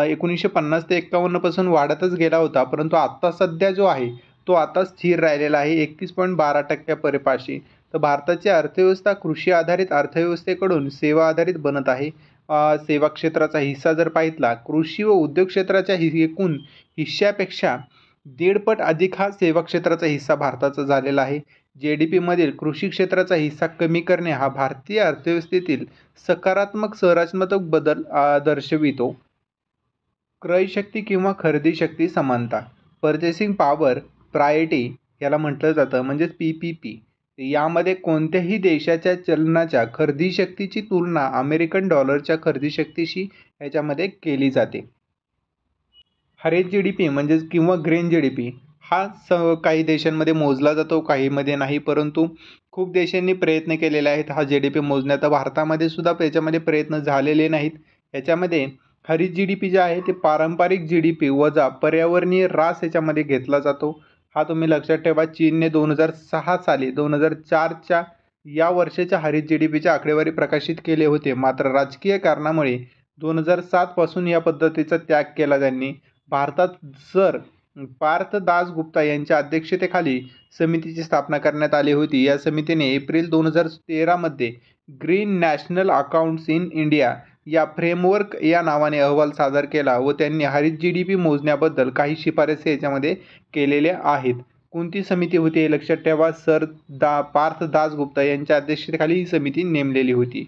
1950 ते 51 पासून वाढतच गेला होता, परंतु आत्ता सध्या जो आहे तो आता स्थिर राहिलेला आहे 31.12% पाशी. तर भारताची अर्थव्यवस्था कृषी आधारित अर्थव्यवस्थेकडून सेवा आधारित बनत आहे. सेवा क्षेत्राचा हिस्सा जर पाहितला कृषी व उद्योग क्षेत्राच्या एकूण हिश्श्यापेक्षा 1.5 पट अधिक हा सेवा क्षेत्राचा हिस्सा भारताचा झालेला आहे. GDPमधील कृषी क्षेत्राचा हिस्सा कमी करणे हा भारतीय अर्थव्यवस्थेतील सकारात्मक संरचनात्मक बदल दर्शवितो. क्रयशक्ती किंवा खरेदी शक्ती समानता, पर्चेसिंग पॉवर प्रायोरिटी याला म्हटलं जातं, म्हणजेच PPP. यामध्ये कोणत्याही देशाच्या चलनाच्या खरेदी शक्तीची तुलना अमेरिकन डॉलरच्या खरेदी शक्तीशी याच्यामध्ये केली जाते. हरित GDP म्हणजेच किंवा ग्रीन GDP हा काही देशांमध्ये मोजला जातो, काहीमध्ये नाही, परंतु खूप देशांनी प्रयत्न केलेले आहेत हा GDP मोजण्याचा. भारतामध्ये सुद्धा याच्यामध्ये प्रयत्न झालेले नाहीत. याच्यामध्ये हरित GDP जे आहे ते पारंपरिक GDP वजा पर्यावरणीय ऱ्हास याच्यामध्ये घेतला जातो. हा तुम्ही लक्षात ठेवा. चीनने 2006 साली 2004च्या या वर्षाच्या हरित GDPच्या आकडेवारी प्रकाशित केले होते, मात्र राजकीय कारणामुळे 2007 पासून या पद्धतीचा त्याग केला त्यांनी. भारतात सर पार्थ दासगुप्ता यांच्या अध्यक्षतेखाली समितीची स्थापना करण्यात आली होती. या समितीने एप्रिल 2013 मध्ये green national accounts in India या फ्रेमवर्क या नावाने अहवाल सादर केला व त्यांनी हरित GDP मोजण्याबद्दल काही शिफारसी याच्यामध्ये केलेल्या आहेत. कोणती समिती होती हे लक्षात ठेवा. पार्थ दासगुप्ता यांच्या अध्यक्षतेखाली ही समिती नेमलेली होती.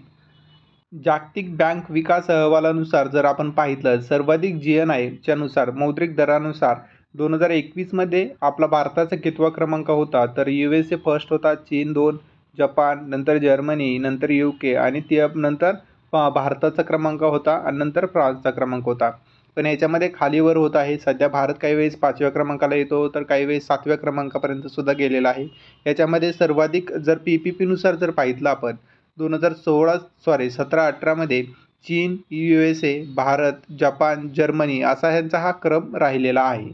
जागतिक बँक विकास अहवालानुसार जर आपण पाहिलं सर्वाधिक GNI च्या नुसार मौद्रिक दरानुसार 2021 मध्ये आपला भारताचा कितवा क्रमांक होता, तर USA फर्स्ट होता, चीन 2, जपान, नंतर जर्मनी, नंतर UK आणि नंतर भारताचा क्रमांक होता आणि नंतर फ्रान्सचा क्रमांक होता. पण याच्यामध्ये खालीवर होत आहे. सध्या भारत काही वेळेस 5व्या क्रमांकाला येतो, तर काही वेळेस 7व्या क्रमांकापर्यंत सुद्धा गेलेला आहे. याच्यामध्ये सर्वाधिक जर PPP नुसार जर पाहितलं आपण 2017-18 मध्ये चीन, USA, भारत, जपान, जर्मनी असा ह्यांचा हा क्रम राहिलेला आहे.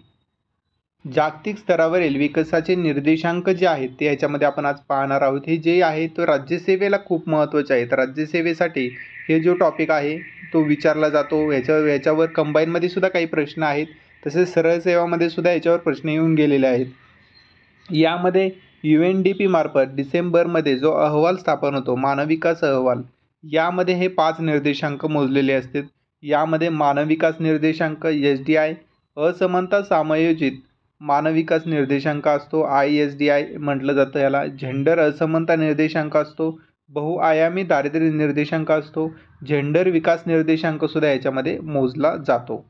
जागतिक स्तरावरील विकासाचे निर्देशांक जे आहेत ते ह्याच्यामध्ये आपण आज पाहणार आहोत. हे जे आहे तो राज्यसेवेला खूप महत्त्वाचे आहे. तर राज्यसेवेसाठी हे जो टॉपिक आहे तो विचारला जातो. याच्यावर कंबाईनमध्ये सुद्धा काही प्रश्न आहेत, तसेच सरळ सेवामध्ये सुद्धा याच्यावर प्रश्न येऊन गेलेले आहेत. यामध्ये UNDP मार्फत डिसेंबरमध्ये जो अहवाल स्थापन होतो मानव विकास अहवाल, यामध्ये हे 5 निर्देशांक मोजलेले असतात. यामध्ये मानव विकास निर्देशांक SDI, असमानता समायोजित मानव विकास निर्देशांक असतो ISDI म्हटलं जातं याला, जेंडर असमानता निर्देशांक असतो, बहुआयामी दारिद्र्य निर्देशांक असतो, जेंडर विकास निर्देशांक सुद्धा याच्यामध्ये मोजला जातो.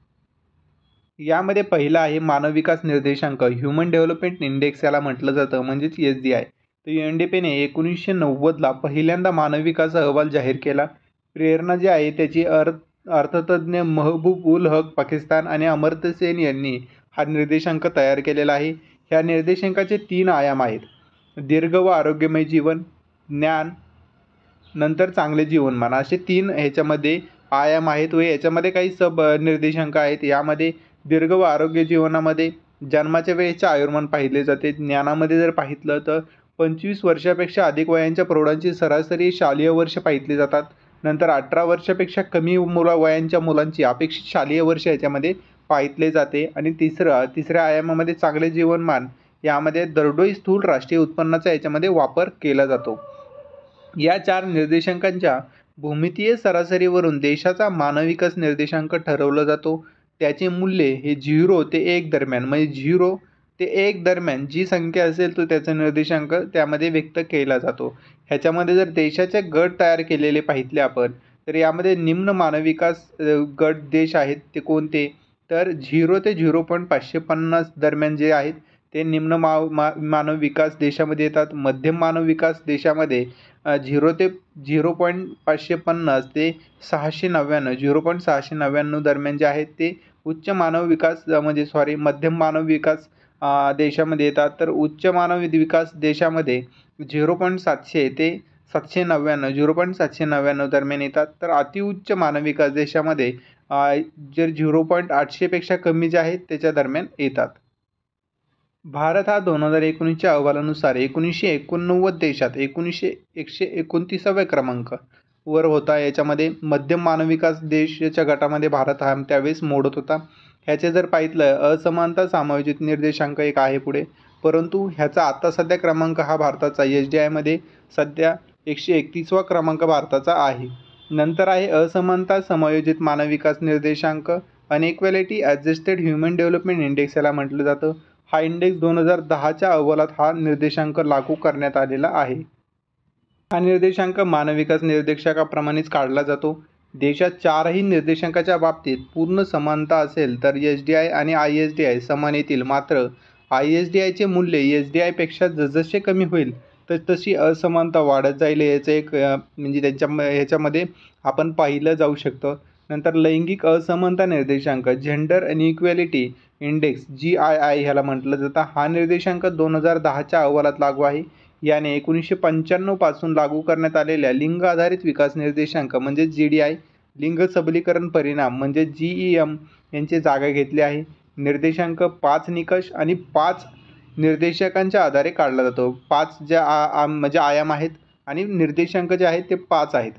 यामध्ये पहिला आहे मानव विकास निर्देशांक, ह्युमन डेव्हलपमेंट इंडेक्स याला म्हटलं जातं, म्हणजेच SDI. तर UNDPने 1990ला पहिल्यांदा मानव विकास अहवाल जाहीर केला. प्रेरणा जी आहे त्याची अर्थतज्ञ महबूब उल हक पाकिस्तान आणि अमर्त्य सेन यांनी हा निर्देशांक तयार केलेला आहे. ह्या निर्देशांकाचे 3 आयाम आहेत: दीर्घ व आरोग्यमय जीवन, ज्ञान, नंतर चांगले जीवनमान, असे 3 ह्याच्यामध्ये आयाम आहेत व याच्यामध्ये काही सब निर्देशांक आहेत. यामध्ये दीर्घ व आरोग्य जीवनामध्ये जन्माच्या वेळेचे आयुर्मान पाहिले जाते. ज्ञानामध्ये जर पाहितलं तर 25 वर्षापेक्षा अधिक वयांच्या प्रौढांची सरासरी शालेय वर्ष पाहितली जातात. नंतर 18 वर्षापेक्षा कमी वयांच्या मुलांची अपेक्षित शालेय वर्ष याच्यामध्ये पाहितले जाते. आणि तिसऱ्या आयामामध्ये चांगले जीवनमान, यामध्ये दरडोई स्थूल राष्ट्रीय उत्पन्नाचा याच्यामध्ये वापर केला जातो. या 4 निर्देशांकांच्या भूमितीय सरासरीवरून देशाचा मानव विकास निर्देशांक ठरवला जातो. त्याचे मूल्य हे 0 ते 1 दरम्यान, म्हणजे 0 ते 1 दरम्यान जी संख्या असेल तो त्याचा निर्देशांक त्यामध्ये व्यक्त केला जातो. ह्याच्यामध्ये जर देशाचे गट तयार केलेले पाहितले आपण, तर यामध्ये निम्न मानव विकास गट देश आहेत ते कोणते, तर 0 ते 0.550 दरम्यान जे आहेत ते निम्न मानव विकास देशामध्ये येतात. मध्यम मानव विकास देशामध्ये 0 ते 0.550 ते 699 0.699 दरम्यान जे आहेत ते उच्च मानव विकास मध्यम मानव विकास देशामध्ये येतात. तर उच्च मानव विकास देशामध्ये 0.700 ते 799 0.799 दरम्यान येतात. तर अतिउच्च मानव विकास देशामध्ये जर 0.800 पेक्षा कमी जे आहेत त्याच्या दरम्यान येतात. भारत हा 2019च्या अहवालानुसार 1989 देशात 129व्या क्रमांकावर होता. याच्यामध्ये मध्यम मानव विकास देशाच्या गटामध्ये भारत हा त्यावेळेस मोडत होता. ह्याचे जर पाहिलं असमानता समायोजित निर्देशांक एक आहे पुढे, परंतु ह्याचा आता सध्या क्रमांक हा भारताचा SDIमध्ये सध्या 131वा क्रमांक भारताचा आहे. नंतर आहे असमानता समायोजित मानव विकास निर्देशांक अनइक्वॅलिटी ॲडजस्टेड ह्युमन डेव्हलपमेंट इंडेक्स याला म्हटलं जातं. हा इंडेक्स 2010च्या अहवालात हा निर्देशांक लागू करण्यात आलेला आहे. हा निर्देशांक मानव विकास निर्देशांकाप्रमाणेच काढला जातो. देशात 4ही निर्देशांकाच्या बाबतीत पूर्ण समानता असेल तर SDI आणि ISDI समान येतील. मात्र ISDIचे मूल्य SDIपेक्षा जसजसे कमी होईल तशी असमानता वाढत जाईल. याचं एक म्हणजे ह्याच्यामध्ये आपण पाहिलं जाऊ शकतं. नंतर लैंगिक असमानता निर्देशांक जेंडर अनइक्वॅलिटी इंडेक्स GII ह्याला म्हटलं जातं. हा निर्देशांक 2010च्या अहवालात लागू आहे. याने 1995 पासून लागू करण्यात आलेल्या लिंग आधारित विकास निर्देशांक म्हणजे GDI लिंग सबलीकरण परिणाम म्हणजे GEM यांची जागा घेतली आहे. निर्देशांक 5 निकष आणि 5 निर्देशकांच्या आधारे काढला जातो. 5 म्हणजे आयाम आहेत आणि निर्देशांक जे आहेत ते 5 आहेत.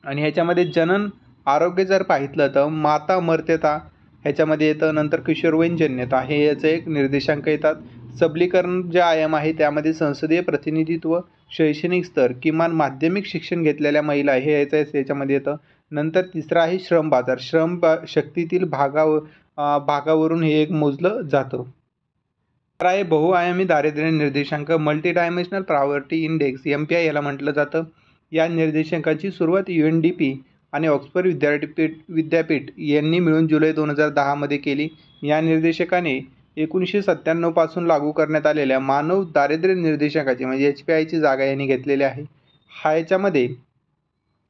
आणि ह्याच्यामध्ये जनन आरोग्य जर पाहिलं तर माता मर्त्यता ह्याच्यामध्ये येतं. नंतर किशोरवयीन जन्यता हे याचे एक निर्देशांक येतात. सबलीकरण जे आयाम आहे त्यामध्ये संसदीय प्रतिनिधित्व, शैक्षणिक स्तर, किमान माध्यमिक शिक्षण घेतलेल्या महिला हे याच्यामध्ये येतं. नंतर तिसरं आहे श्रम बाजार, शक्तीतील भागावरून हे एक मोजलं जातं. तर आहे बहुआयामी दारिद्र्य निर्देशांक multi dimensional poverty index MPI याला म्हटलं जातं. या निर्देशांकाची सुरुवात UNDP आणि ऑक्सफर्ड विद्यापीठ यांनी मिळून जुलै 2010मध्ये केली. या निर्देशकाने 1997 पासून लागू करण्यात आलेल्या मानव दारिद्र्य निर्देशांकाची म्हणजे HPIची जागा यांनी घेतलेली आहे. ह्याच्यामध्ये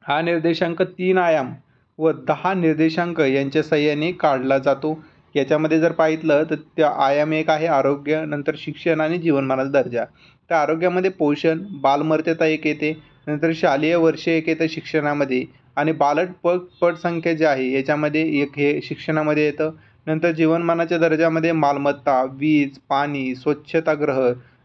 हा निर्देशांक 3 आयाम व 10 निर्देशांक यांच्या सहाय्याने काढला जातो. याच्यामध्ये जर पाहिलं तर त्या आयाम एक आहे आरोग्य, नंतर शिक्षण आणि जीवनमानाचा दर्जा. तर आरोग्यामध्ये पोषण, बालमर्त्यता एक येते, नंतर शालेय वर्ष एक येतं शिक्षणामध्ये आणि पट संख्या जी आहे याच्यामध्ये एक हे शिक्षणामध्ये येतं. नंतर जीवनमानाच्या दर्जामध्ये मालमत्ता, वीज, पाणी, स्वच्छतागृह,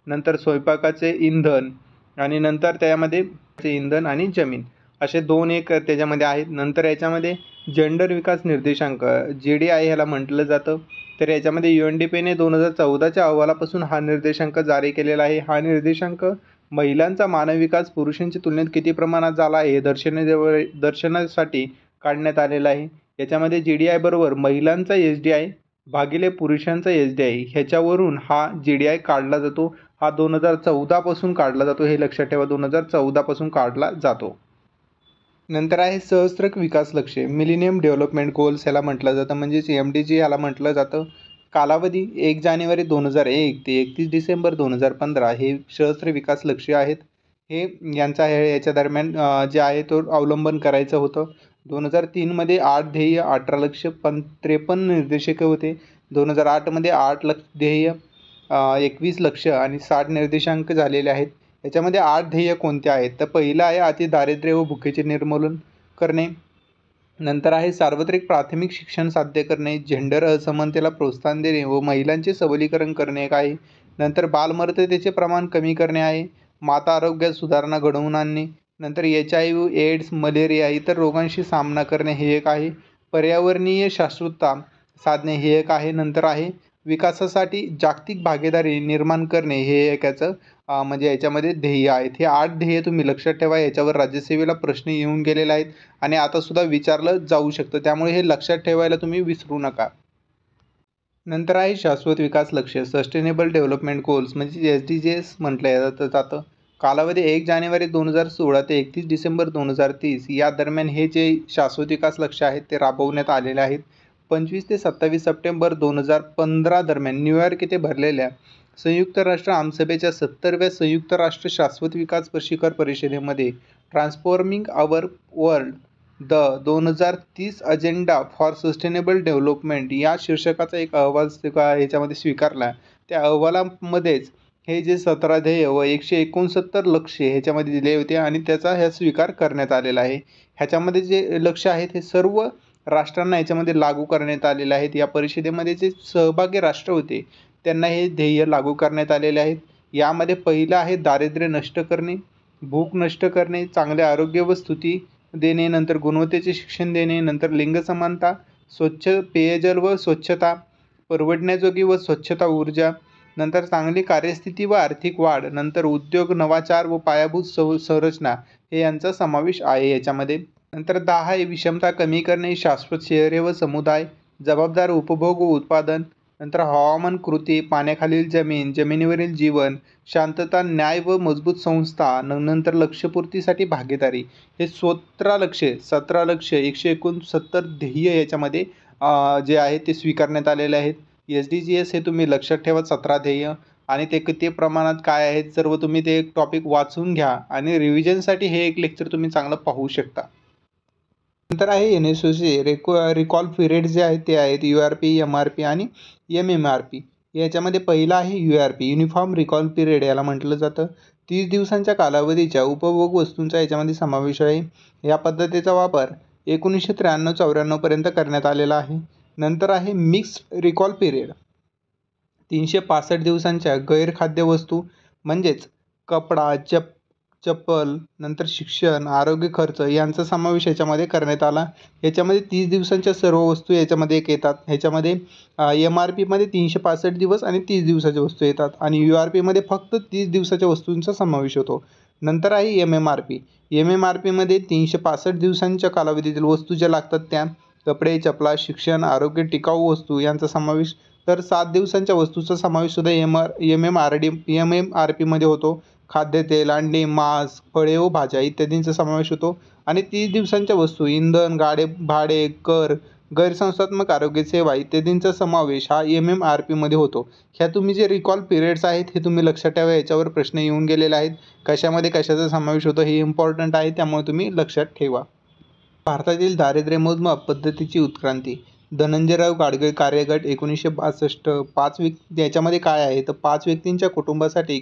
नंतर स्वयंपाकाचे इंधन आणि नंतर त्यामध्ये इंधन आणि जमीन असे 2 एक त्याच्यामध्ये आहेत. नंतर याच्यामध्ये जेंडर विकास निर्देशांक GDI ह्याला म्हटलं जातं. तर याच्यामध्ये UNDPने 2014च्या अहवालापासून हा निर्देशांक जारी केलेला आहे. हा निर्देशांक महिलांचा मानव विकास पुरुषांच्या तुलनेत किती प्रमाणात झाला आहे हे दर्शनासाठी काढण्यात आलेला आहे. याच्यामध्ये GDI बरोबर महिलांचा SDI भागिले पुरुषांचा SDI ह्याच्यावरून हा GDI काढला जातो. हा 2014 पासून काढला जातो. हे लक्षात ठेवा 2014 पासून काढला जातो. नंतर आहे सहस्त्रक विकास लक्ष्य मिलेनियम डेव्हलपमेंट गोल्स ह्याला म्हटलं जातं म्हणजेच MDG ह्याला म्हटलं जातं. कालावधी 1 जानेवारी 2001 ते 31 डिसेंबर 2015 हे सहस्त्र विकास लक्ष्य आहेत. हे याच्या दरम्यान जे आहे तो अवलंबन करायचं होतं. 2003मध्ये 8 ध्येय 18 लक्ष 53 निर्देशक होते. 2008मध्ये 8 ध्येय 21 लक्ष आणि 60 निर्देशांक झालेले आहेत. याच्यामध्ये 8 ध्येय कोणते आहेत तर पहिलं आहे अतिदारिद्र्य व भुकेचे निर्मूलन करणे. नंतर आहे सार्वत्रिक प्राथमिक शिक्षण साध्य करणे, जेंडर असमानतेला प्रोत्साहन देणे व महिलांचे सबलीकरण करणे एक आहे. नंतर बालमर्त्यतेचे प्रमाण कमी करणे आहे. माता आरोग्यात सुधारणा घडवून आणणे. नंतर HIV, एड्स, मलेरिया इतर रोगांशी सामना करणे हे एक आहे. पर्यावरणीय शाश्वतता साधणे हे एक आहे. नंतर आहे विकासासाठी जागतिक भागीदारी निर्माण करणे हे एक याचं म्हणजे याच्यामध्ये ध्येय आहेत. हे 8 ध्येय तुम्ही लक्षात ठेवा. याच्यावर राज्यसेवेला प्रश्न येऊन गेलेला आहेत आणि आता सुद्धा विचारलं जाऊ शकतं. त्यामुळे हे लक्षात ठेवायला तुम्ही विसरू नका. नंतर आहे शाश्वत विकास लक्ष्य सस्टेनेबल डेव्हलपमेंट गोल्स म्हणजे SDGs म्हटलं जातं. कालावधी 1 जानेवारी 2016 ते 31 डिसेंबर 2030 या दरम्यान हे जे शाश्वत विकास लक्ष्य आहेत ते राबवण्यात आलेले आहेत. 25 ते 27 सप्टेंबर 2015 दरम्यान न्यूयॉर्क येथे भरलेल्या संयुक्त राष्ट्र आमसभेच्या 70व्या संयुक्त राष्ट्र शाश्वत विकास शिखर परिषदेमध्ये transforming our world the 2030 agenda for sustainable development या शीर्षकाचा एक अहवाल याच्यामध्ये स्वीकारला. त्या अहवालामध्येच हे जे 17 ध्येय व 169 लक्ष्य ह्याच्यामध्ये दिले होते आणि त्याचा ह्या स्वीकार करण्यात आलेला आहे. ह्याच्यामध्ये जे लक्ष्य आहेत हे सर्व राष्ट्रांना याच्यामध्ये लागू करण्यात आलेले आहेत. या परिषदेमध्ये जे सहभागी राष्ट्र होते त्यांना हे ध्येय लागू करण्यात आलेले आहेत. यामध्ये पहिलं आहे दारिद्र्य नष्ट करणे, भूक नष्ट करणे, चांगले आरोग्य व स्तुती देणे, नंतर गुणवत्तेचे शिक्षण देणे, नंतर लिंग समानता, स्वच्छ पेयजल व स्वच्छता, परवडण्याजोगी व स्वच्छता ऊर्जा, नंतर चांगली कार्यस्थिती व आर्थिक वाढ, नंतर उद्योग, नवाचार व पायाभूत संरचना हे यांचा समावेश आहे याच्यामध्ये. नंतर 10 आहे विषमता कमी करणे, शाश्वत शहरे व समुदाय, जबाबदार उपभोग व उत्पादन, नंतर हवामान कृती, पाण्याखालील जमीन, जमिनीवरील जीवन, शांतता, न्याय व मजबूत संस्था, नंतर लक्ष्यपूर्तीसाठी भागीदारी. हे 17 लक्ष्य 169 ध्येय याच्यामध्ये जे आहे ते स्वीकारण्यात आलेले आहेत. SDGs हे तुम्ही लक्षात ठेवा 17 ध्येय आणि ते किती प्रमाणात काय आहेत सर्व तुम्ही ते एक टॉपिक वाचून घ्या आणि रिव्हिजनसाठी हे एक लेक्चर तुम्ही चांगलं पाहू शकता. नंतर आहे NSOC रिकॉल पिरियड जे आहेत ते आहेत URP, MRP आणि MMRP. याच्यामध्ये पहिला आहे URP युनिफॉर्म रिकॉल पिरियड याला म्हटलं जातं. 30 दिवसांच्या कालावधीच्या उपभोग वस्तूंचा याच्यामध्ये समावेश आहे. या पद्धतीचा वापर 1993-94 पर्यंत करण्यात आलेला आहे. नंतर आहे मिक्स्ड रिकॉल पिरियड 365 दिवसांच्या गैरखाद्य वस्तू म्हणजेच कपडा, चप्पल, नंतर शिक्षण, आरोग्य खर्च यांचा समावेश याच्यामध्ये करण्यात आला. याच्यामध्ये 30 दिवसांच्या सर्व वस्तू याच्यामध्ये येतात. ह्याच्यामध्ये MRPमध्ये 365 दिवस आणि 30 दिवसाच्या वस्तू येतात आणि URPमध्ये फक्त 30 दिवसाच्या वस्तूंचा समावेश होतो. नंतर आहे MMRPमध्ये 365 दिवसांच्या कालावधीतील वस्तू ज्या लागतात त्या कपडे, चपला, शिक्षण, आरोग्य, टिकाऊ वस्तू यांचा समावेश. तर 7 दिवसांच्या वस्तूचा समावेश सुद्धा MMRPमध्ये होतो. खाद्यतेल, अंडी, मांस, फळे व भाज्या इत्यादींचा समावेश होतो. आणि 30 दिवसांच्या वस्तू इंधन, भाडे, कर, गैरसंस्थात्मक आरोग्य सेवा इत्यादींचा समावेश हा MMRPमध्ये होतो. ह्या तुम्ही जे रिकॉल पिरियड्स आहेत हे तुम्ही लक्षात ठेवा. याच्यावर प्रश्न येऊन गेलेले आहेत. कशामध्ये कशाचा समावेश होतो हे इम्पॉर्टंट आहे, त्यामुळे तुम्ही लक्षात ठेवा. भारतातील दारिद्र्य मोजमाप पद्धतीची उत्क्रांती धनंजयराव गाडगीळ कार्यगट 1962. याच्यामध्ये काय आहे तर 5 व्यक्तींच्या कुटुंबासाठी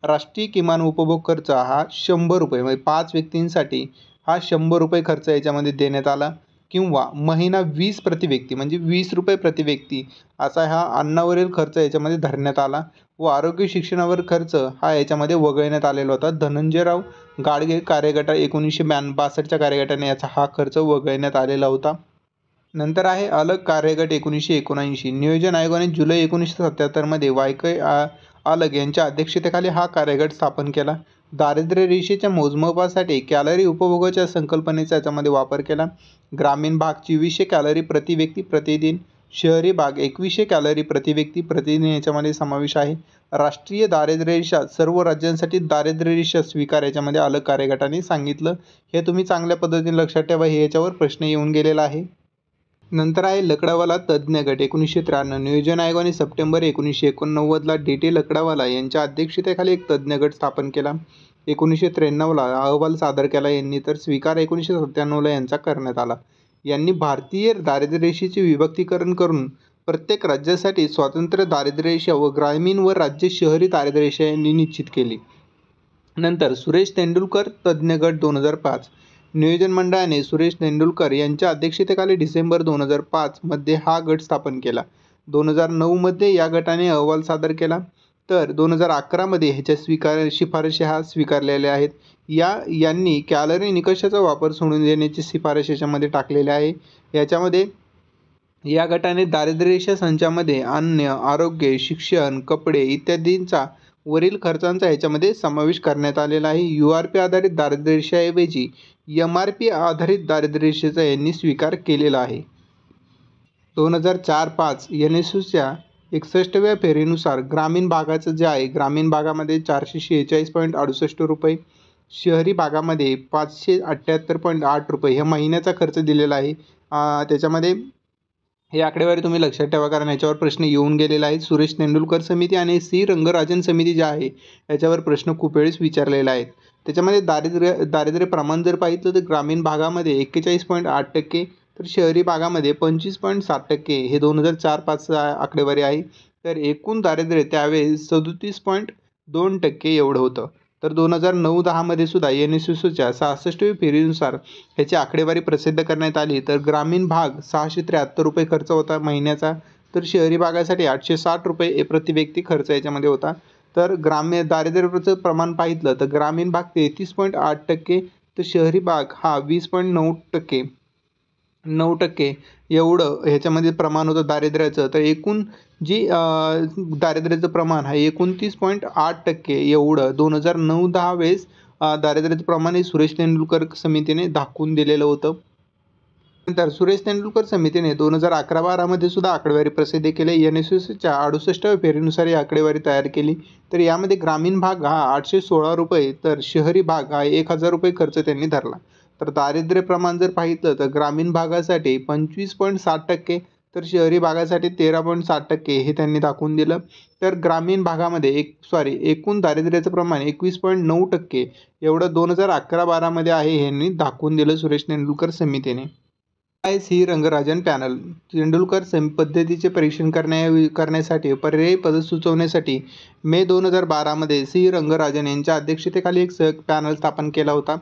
राष्ट्रीय किमान उपभोग खर्च हा 100 रुपये म्हणजे 5 व्यक्तींसाठी हा 100 रुपये खर्च याच्यामध्ये देण्यात आला. किंवा महिना 20 प्रति व्यक्ती म्हणजे 20 रुपये प्रति व्यक्ती असा हा अन्नावरील खर्च याच्यामध्ये धरण्यात आला. व आरोग्य शिक्षणावर खर्च हा याच्यामध्ये वगळण्यात आलेला होता. धनंजयराव गाडगीळ कार्यगट 1962च्या कार्यगटाने याचा हा खर्च वगळण्यात आलेला होता. नंतर आहे अलग कार्यगट 1979. नियोजन आयोगाने जुलै 1977मध्ये वायके अलग यांच्या अध्यक्षतेखाली हा कार्यगट स्थापन केला. दारिद्र्य रेषेच्या मोजमापासाठी कॅलरी उपभोगाच्या संकल्पनेचा याच्यामध्ये वापर केला. ग्रामीण भाग 2400 कॅलरी प्रति व्यक्ती प्रतिदिन, शहरी भाग 2100 कॅलरी प्रति व्यक्ती प्रतिदिन याच्यामध्ये समावेश आहे. राष्ट्रीय दारिद्र्य रेषा सर्व राज्यांसाठी दारिद्र्य रेषा स्वीकार याच्यामध्ये अलग कार्यगटाने सांगितलं. हे तुम्ही चांगल्या पद्धतीने लक्षात ठेवा, हे याच्यावर प्रश्न येऊन गेलेला आहे. नंतर आहे लकडावाला तज्ज्ञ गट 1993. नियोजन आयोगाने सप्टेंबर 1989ला DT लकडावाला यांच्या अध्यक्षतेखाली एक तज्ज्ञ गट स्थापन केला. 1993ला अहवाल सादर केला यांनी, तर स्वीकार 1997ला यांचा करण्यात आला. यांनी भारतीय दारिद्र्य रेषेचे विभक्तीकरण करून प्रत्येक राज्यासाठी स्वतंत्र दारिद्र्य रेषा व ग्रामीण व राज्य शहरी दारिद्र्य रेषा यांनी निश्चित केली. नंतर सुरेश तेंडुलकर तज्ज्ञ गट 2005. नियोजन मंडळाने सुरेश तेंडुलकर यांच्या अध्यक्षतेखाली डिसेंबर 2005 मध्ये हा गट स्थापन केला. 2009मध्ये या गटाने अहवाल सादर केला. तर 2011मध्ये ह्याच्या शिफारशी हा स्वीकारलेल्या आहेत. यांनी कॅलरी निकषाचा वापर सोडून देण्याची शिफारस याच्यामध्ये टाकलेल्या आहे. याच्यामध्ये या गटाने दारिद्र्य रेषा संचामध्ये अन्न, आरोग्य, शिक्षण, कपडे इत्यादींचा वरील खर्चांचा याच्यामध्ये समावेश करण्यात आलेला आहे. URP आधारित दारिद्र्य रेषेऐवजी MRP आधारित दारिद्र्य रेषेचा यांनी स्वीकार केलेला आहे. 2004-05 NSOच्या 61व्या फेरीनुसार ग्रामीण भागाचं जे आहे, ग्रामीण भागामध्ये 446.68 रुपये, शहरी भागामध्ये 578.8 रुपये ह्या महिन्याचा खर्च दिलेला आहे. त्याच्यामध्ये ही आकडेवारी तुम्ही लक्षात ठेवा, कारण याच्यावर प्रश्न येऊन गेलेला आहे. सुरेश तेंडुलकर समिती आणि सी रंगराजन समिती जी आहे याच्यावर प्रश्न खूप वेळेस विचारलेला आहे. त्याच्यामध्ये दारिद्र्य प्रमाण जर पाहिलं तर ग्रामीण भागामध्ये 41.8%, तर शहरी भागामध्ये 25.7% हे 2004-5 आकडेवारी आहे. तर एकूण दारिद्र्य त्यावेळेस 37.2% एवढं होतं. तर 2009-10मध्ये सुद्धा NSSOच्या 66वी फेरीनुसार ह्याची आकडेवारी प्रसिद्ध करण्यात आली. तर ग्रामीण भाग ₹673 खर्च होता महिन्याचा, तर शहरी भागासाठी ₹860 प्रति व्यक्ती खर्च याच्यामध्ये होता. तर ग्राम्य दारिद्र्याचं प्रमाण पाहिलं तर ग्रामीण भाग 33.8%, तर शहरी भाग हा 20.9% एवढं ह्याच्यामध्ये प्रमाण होतं दारिद्र्याचं. तर एकूण जी दारिद्र्याचं प्रमाण आहे 29.8% एवढं 2009-10 वेळेस दारिद्र्याचं प्रमाण हे सुरेश तेंडुलकर समितीने दाखवून दिलेलं होतं. नंतर सुरेश तेंडुलकर समितीने 2011-12मध्ये सुद्धा आकडेवारी प्रसिद्ध केली. NSSOच्या 68व्या फेरीनुसार ही आकडेवारी तयार केली. तर यामध्ये ग्रामीण भाग हा ₹816, तर शहरी भाग हा ₹1000 खर्च त्यांनी धरला. तर दारिद्र्य प्रमाण जर पाहिलं तर ग्रामीण भागासाठी 25.7%, तर शहरी भागासाठी 13.7% हे त्यांनी दाखवून दिलं. तर ग्रामीण भागामध्ये एकूण दारिद्र्याचं प्रमाण 21.9% एवढं 2011-12मध्ये आहे, यांनी दाखवून दिलं सुरेश तेंडुलकर समितीने. सी रंगराजन पॅनल तेंडुलकर पद्धतीचे परीक्षण करण्यासाठी पर्यायी पद्धत सुचवण्यासाठी मे 2012मध्ये सी रंगराजन यांच्या अध्यक्षतेखाली एक पॅनल स्थापन केला होता.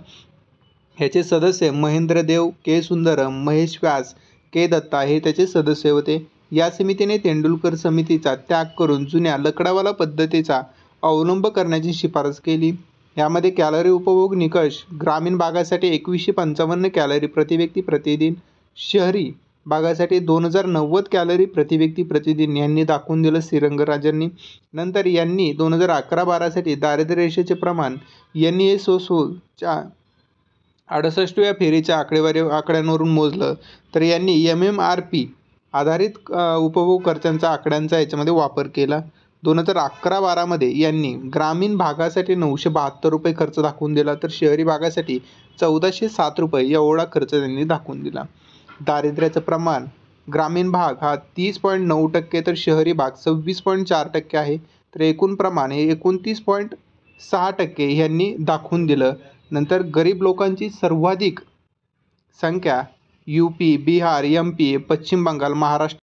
ह्याचे सदस्य महेंद्र देव, के सुंदरम, महेश व्यास, के दत्ता हे त्याचे सदस्य होते. या समितीने तेंडुलकर समितीचा त्याग करून जुन्या लकडावाला पद्धतीचा अवलंब करण्याची शिफारस केली. यामध्ये कॅलरी उपभोग निकष ग्रामीण भागासाठी 2155 कॅलरी प्रति व्यक्ती प्रतिदिन, शहरी भागासाठी 2090 कॅलरी प्रति व्यक्ती प्रतिदिन यांनी दाखवून दिलं श्रीरंगराजांनी. नंतर यांनी 2011-12साठी दारिद्र्य रेषेचे प्रमाण NSSOच्या 68व्या फेरीच्या आकड्यांवरून मोजलं. तर यांनी MMRP आधारित उपभोग खर्चांचा आकड्यांचा याच्यामध्ये वापर केला. 2011-12मध्ये यांनी ग्रामीण भागासाठी ₹972 खर्च दाखवून दिला, तर शहरी भागासाठी ₹1407 एवढा खर्च त्यांनी दाखवून दिला. दारिद्र्याचं प्रमाण ग्रामीण भाग हा 30.9%, तर शहरी भाग 26.4% आहे. तर एकूण प्रमाण हे 29.6% यांनी दाखवून दिलं. नंतर गरीब लोकांची सर्वाधिक संख्या UP, बिहार, MP, पश्चिम बंगाल, महाराष्ट्र